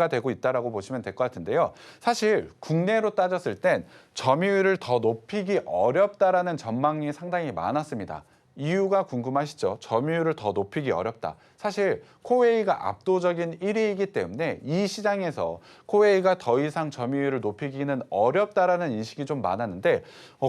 되고 있다라고 보시면 될 것 같은데요. 사실 국내로 따졌을 땐 점유율을 더 높이기 어렵다라는 전망이 상당히 많았습니다. 이유가 궁금하시죠? 점유율을 더 높이기 어렵다. 사실 코웨이가 압도적인 1위이기 때문에 이 시장에서 코웨이가 더 이상 점유율을 높이기는 어렵다라는 인식이 좀 많았는데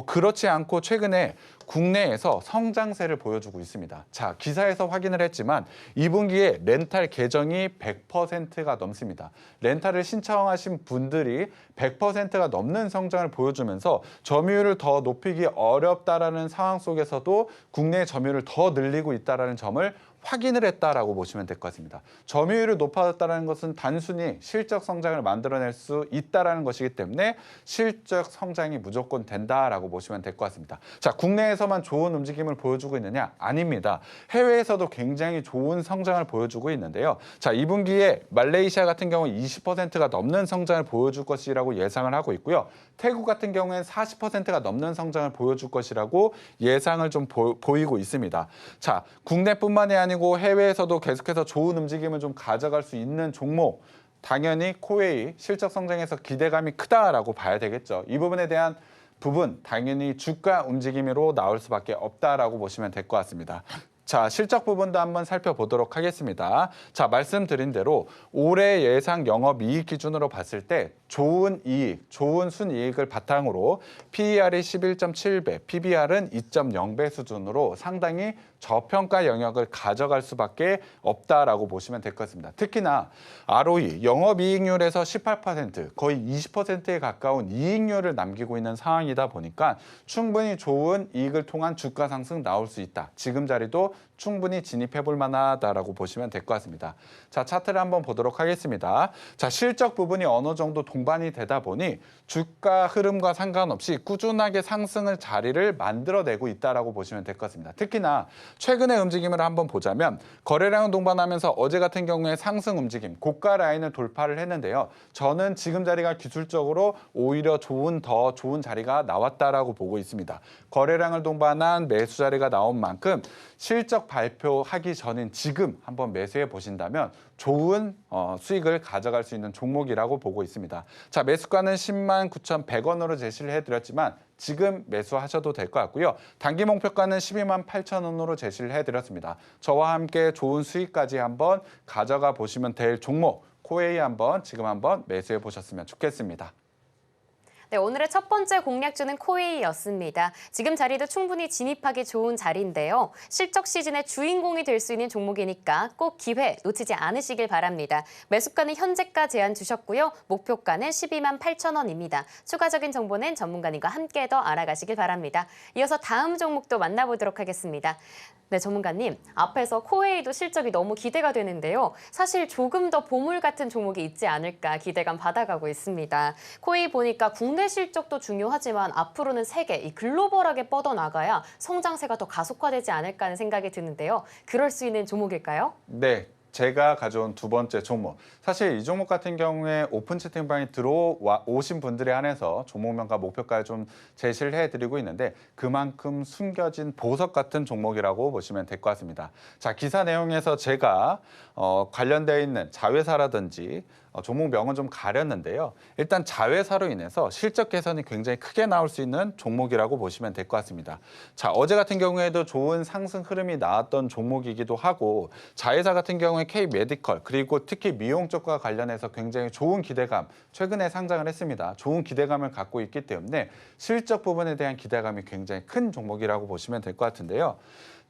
그렇지 않고 최근에 국내에서 성장세를 보여주고 있습니다. 자, 기사에서 확인을 했지만 2분기에 렌탈 계정이 100%가 넘습니다. 렌탈을 신청하신 분들이 100%가 넘는 성장을 보여주면서 점유율을 더 높이기 어렵다라는 상황 속에서도 국내 점유율을 더 늘리고 있다라는 점을 확인을 했다라고 보시면 될 것 같습니다. 점유율이 높아졌다는 것은 단순히 실적 성장을 만들어낼 수 있다라는 것이기 때문에 실적 성장이 무조건 된다라고 보시면 될 것 같습니다. 자, 국내에서만 좋은 움직임을 보여주고 있느냐? 아닙니다. 해외에서도 굉장히 좋은 성장을 보여주고 있는데요. 자, 2분기에 말레이시아 같은 경우 20%가 넘는 성장을 보여줄 것이라고 예상을 하고 있고요. 태국 같은 경우에는 40%가 넘는 성장을 보여줄 것이라고 예상을 좀 보이고 있습니다. 자, 국내뿐만이 아니고 해외에서도 계속해서 좋은 움직임을 좀 가져갈 수 있는 종목, 당연히 코웨이 실적 성장에서 기대감이 크다라고 봐야 되겠죠. 이 부분에 대한 부분 당연히 주가 움직임으로 나올 수밖에 없다라고 보시면 될 것 같습니다. 자, 실적 부분도 한번 살펴보도록 하겠습니다. 자, 말씀드린 대로 올해 예상 영업이익 기준으로 봤을 때 좋은 이익, 좋은 순이익을 바탕으로 PER이 11.7배, PBR은 2.0배 수준으로 상당히 저평가 영역을 가져갈 수밖에 없다라고 보시면 될 것 같습니다. 특히나 ROE, 영업이익률에서 18%, 거의 20%에 가까운 이익률을 남기고 있는 상황이다 보니까 충분히 좋은 이익을 통한 주가 상승 나올 수 있다. 지금 자리도 충분히 진입해 볼 만하다라고 보시면 될 것 같습니다. 자, 차트를 한번 보도록 하겠습니다. 자, 실적 부분이 어느 정도 동반이 되다 보니 주가 흐름과 상관없이 꾸준하게 상승을 자리를 만들어내고 있다라고 보시면 될 것 같습니다. 특히나 최근의 움직임을 한번 보자면 거래량을 동반하면서 어제 같은 경우에 상승 움직임, 고가 라인을 돌파를 했는데요. 저는 지금 자리가 기술적으로 오히려 더 좋은 자리가 나왔다라고 보고 있습니다. 거래량을 동반한 매수 자리가 나온 만큼 실적 발표하기 전인 지금 한번 매수해 보신다면 좋은 수익을 가져갈 수 있는 종목이라고 보고 있습니다. 자, 매수가는 109,100원으로 제시를 해드렸지만 지금 매수하셔도 될 것 같고요. 단기 목표가는 128,000원으로 제시를 해드렸습니다. 저와 함께 좋은 수익까지 한번 가져가 보시면 될 종목, 코웨이 지금 한번 매수해 보셨으면 좋겠습니다.
네, 오늘의 첫 번째 공략주는 코웨이였습니다. 지금 자리도 충분히 진입하기 좋은 자리인데요. 실적 시즌의 주인공이 될 수 있는 종목이니까 꼭 기회 놓치지 않으시길 바랍니다. 매수가는 현재가 제한 주셨고요. 목표가는 128,000원입니다. 추가적인 정보는 전문가님과 함께 더 알아가시길 바랍니다. 이어서 다음 종목도 만나보도록 하겠습니다. 네, 전문가님, 앞에서 코웨이도 실적이 너무 기대가 되는데요. 사실 조금 더 보물 같은 종목이 있지 않을까 기대감 받아가고 있습니다. 코웨이 보니까 국내 실적도 중요하지만 앞으로는 세계, 이 글로벌하게 뻗어나가야 성장세가 더 가속화되지 않을까 하는 생각이 드는데요. 그럴 수 있는 종목일까요?
네. 제가 가져온 두 번째 종목. 사실 이 종목 같은 경우에 오픈 채팅방에 들어오신 분들에 한해서 종목명과 목표가를 좀 제시를 해드리고 있는데 그만큼 숨겨진 보석 같은 종목이라고 보시면 될 것 같습니다. 자, 기사 내용에서 제가 관련되어 있는 자회사라든지 종목명은 좀 가렸는데요. 일단 자회사로 인해서 실적 개선이 굉장히 크게 나올 수 있는 종목이라고 보시면 될 것 같습니다. 자, 어제 같은 경우에도 좋은 상승 흐름이 나왔던 종목이기도 하고 자회사 같은 경우에 K메디컬 그리고 특히 미용 쪽과 관련해서 굉장히 좋은 기대감 최근에 상장을 했습니다. 좋은 기대감을 갖고 있기 때문에 실적 부분에 대한 기대감이 굉장히 큰 종목이라고 보시면 될 것 같은데요.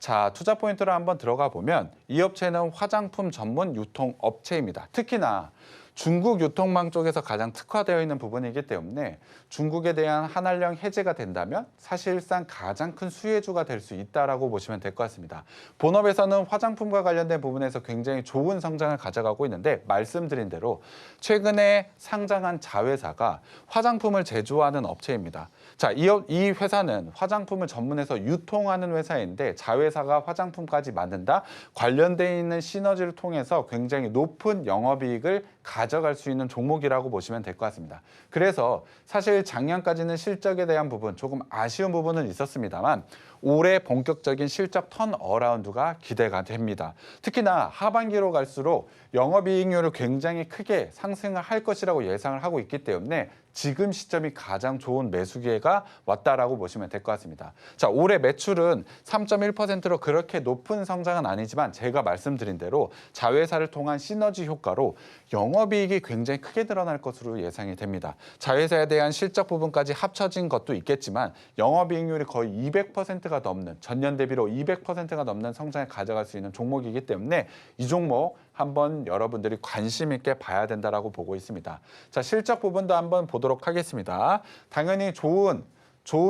자, 투자 포인트로 한번 들어가 보면 이 업체는 화장품 전문 유통 업체입니다. 특히나 중국 유통망 쪽에서 가장 특화되어 있는 부분이기 때문에 중국에 대한 한한령 해제가 된다면 사실상 가장 큰 수혜주가 될 수 있다라고 보시면 될 것 같습니다. 본업에서는 화장품과 관련된 부분에서 굉장히 좋은 성장을 가져가고 있는데 말씀드린 대로 최근에 상장한 자회사가 화장품을 제조하는 업체입니다. 자, 이 회사는 화장품을 전문해서 유통하는 회사인데 자회사가 화장품까지 만든다? 관련돼 있는 시너지를 통해서 굉장히 높은 영업이익을 가져갈 수 있는 종목이라고 보시면 될 것 같습니다. 그래서 사실 작년까지는 실적에 대한 부분 조금 아쉬운 부분은 있었습니다만 올해 본격적인 실적 턴어라운드가 기대가 됩니다. 특히나 하반기로 갈수록 영업이익률을 굉장히 크게 상승을 할 것이라고 예상을 하고 있기 때문에 지금 시점이 가장 좋은 매수 기회가 왔다라고 보시면 될 것 같습니다. 자, 올해 매출은 3.1%로 그렇게 높은 성장은 아니지만 제가 말씀드린 대로 자회사를 통한 시너지 효과로 영업이익이 굉장히 크게 늘어날 것으로 예상이 됩니다. 자회사에 대한 실적 부분까지 합쳐진 것도 있겠지만 영업이익률이 거의 200%가 넘는 전년 대비로 200%가 넘는 성장을 가져갈 수 있는 종목이기 때문에 이 종목 한번 여러분들이 관심 있게 봐야 된다라고 보고 있습니다. 자, 실적 부분도 한번 보도록 하겠습니다. 당연히 좋은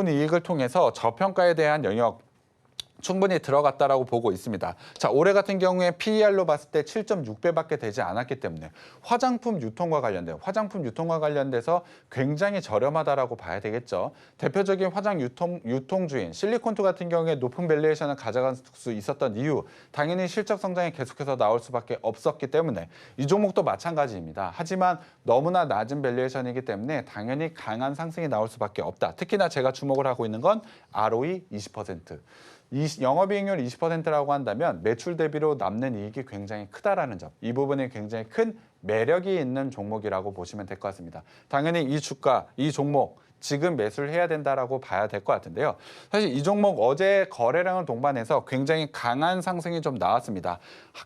이익을 통해서 저평가에 대한 영역 충분히 들어갔다라고 보고 있습니다. 자, 올해 같은 경우에 PER로 봤을 때 7.6배밖에 되지 않았기 때문에 화장품 유통과 관련돼서 굉장히 저렴하다라고 봐야 되겠죠. 대표적인 화장 유통주인 실리콘투 같은 경우에 높은 밸류에이션을 가져갈 수 있었던 이유, 당연히 실적 성장이 계속해서 나올 수밖에 없었기 때문에 이 종목도 마찬가지입니다. 하지만 너무나 낮은 밸류에이션이기 때문에 당연히 강한 상승이 나올 수밖에 없다. 특히나 제가 주목을 하고 있는 건 ROE 20%. 영업이익률 20%라고 한다면 매출 대비로 남는 이익이 굉장히 크다라는 점, 이 부분이 굉장히 큰 매력이 있는 종목이라고 보시면 될 것 같습니다. 당연히 이 주가, 이 종목 지금 매수를 해야 된다라고 봐야 될 것 같은데요. 사실 이 종목 어제 거래량을 동반해서 굉장히 강한 상승이 좀 나왔습니다.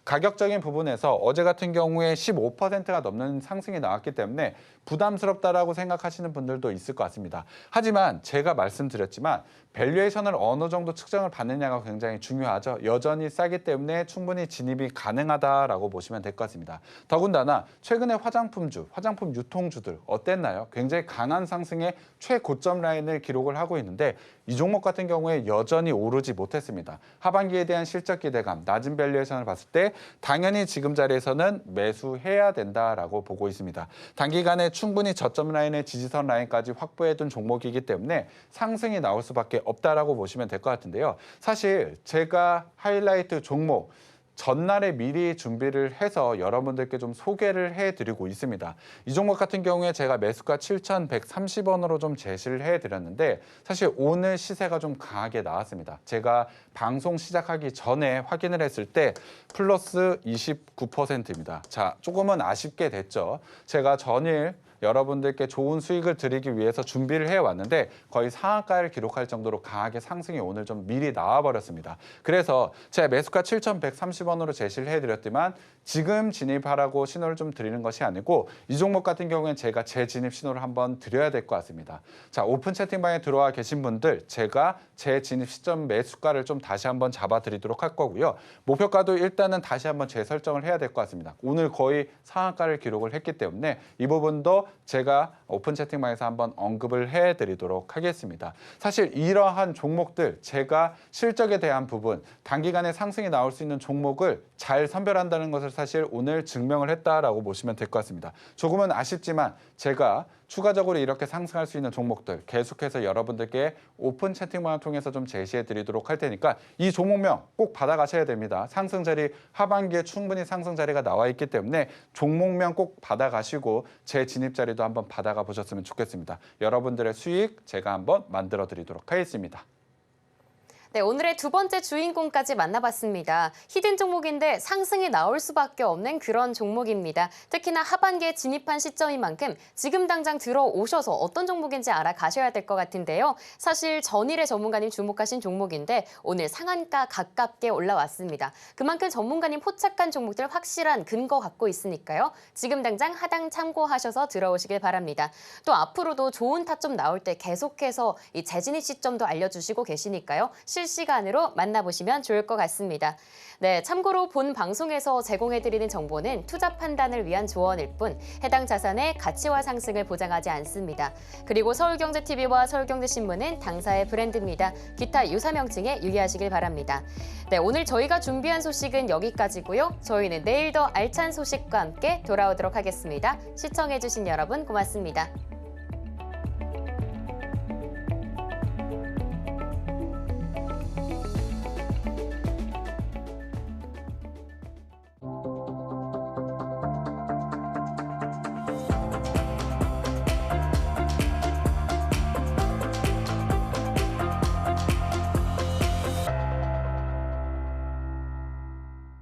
가격적인 부분에서 어제 같은 경우에 15%가 넘는 상승이 나왔기 때문에 부담스럽다라고 생각하시는 분들도 있을 것 같습니다. 하지만 제가 말씀드렸지만 밸류에이션을 어느 정도 측정을 받느냐가 굉장히 중요하죠. 여전히 싸기 때문에 충분히 진입이 가능하다라고 보시면 될 것 같습니다. 더군다나 최근에 화장품 유통주들 어땠나요? 굉장히 강한 상승의 최고점 라인을 기록을 하고 있는데 이 종목 같은 경우에 여전히 오르지 못했습니다. 하반기에 대한 실적 기대감, 낮은 밸류에이션을 봤을 때 당연히 지금 자리에서는 매수해야 된다라고 보고 있습니다. 단기간에 충분히 저점 라인의 지지선 라인까지 확보해둔 종목이기 때문에 상승이 나올 수밖에 없다라고 보시면 될 것 같은데요. 사실 제가 하이라이트 종목 전날에 미리 준비를 해서 여러분들께 좀 소개를 해드리고 있습니다. 이 종목 같은 경우에 제가 매수가 7,130원으로 좀 제시를 해드렸는데 사실 오늘 시세가 좀 강하게 나왔습니다. 제가 방송 시작하기 전에 확인을 했을 때 플러스 29%입니다. 자, 조금은 아쉽게 됐죠. 제가 전일 여러분들께 좋은 수익을 드리기 위해서 준비를 해왔는데 거의 상한가를 기록할 정도로 강하게 상승이 오늘 좀 미리 나와버렸습니다. 그래서 제가 매수가 7,130원으로 제시를 해드렸지만 지금 진입하라고 신호를 좀 드리는 것이 아니고 이 종목 같은 경우에는 제가 재진입 신호를 한번 드려야 될 것 같습니다. 자, 오픈 채팅방에 들어와 계신 분들 제가 재진입 시점 매수가를 좀 다시 한번 잡아드리도록 할 거고요. 목표가도 일단은 다시 한번 재설정을 해야 될 것 같습니다. 오늘 거의 상한가를 기록을 했기 때문에 이 부분도 제가 오픈 채팅방에서 한번 언급을 해드리도록 하겠습니다. 사실 이러한 종목들 제가 실적에 대한 부분 단기간에 상승이 나올 수 있는 종목을 잘 선별한다는 것을 사실 오늘 증명을 했다라고 보시면 될 것 같습니다. 조금은 아쉽지만 제가 추가적으로 이렇게 상승할 수 있는 종목들 계속해서 여러분들께 오픈 채팅방을 통해서 좀 제시해 드리도록 할 테니까 이 종목명 꼭 받아가셔야 됩니다. 상승 자리 하반기에 충분히 상승 자리가 나와 있기 때문에 종목명 꼭 받아가시고 제 진입 자리도 한번 받아가 보셨으면 좋겠습니다. 여러분들의 수익 제가 한번 만들어 드리도록 하겠습니다.
네, 오늘의 두 번째 주인공까지 만나봤습니다. 히든 종목인데 상승이 나올 수밖에 없는 그런 종목입니다. 특히나 하반기에 진입한 시점인 만큼 지금 당장 들어오셔서 어떤 종목인지 알아가셔야 될 것 같은데요. 사실 전일의 전문가님 주목하신 종목인데 오늘 상한가 가깝게 올라왔습니다. 그만큼 전문가님 포착한 종목들 확실한 근거 갖고 있으니까요. 지금 당장 하단 참고하셔서 들어오시길 바랍니다. 또 앞으로도 좋은 타점 나올 때 계속해서 이 재진입 시점도 알려주시고 계시니까요. 실시간으로 만나보시면 좋을 것 같습니다. 네, 참고로 본 방송에서 제공해드리는 정보는 투자 판단을 위한 조언일 뿐 해당 자산의 가치와 상승을 보장하지 않습니다. 그리고 서울경제TV와 서울경제신문은 당사의 브랜드입니다. 기타 유사 명칭에 유의하시길 바랍니다. 네, 오늘 저희가 준비한 소식은 여기까지고요. 저희는 내일 더 알찬 소식과 함께 돌아오도록 하겠습니다. 시청해주신 여러분 고맙습니다.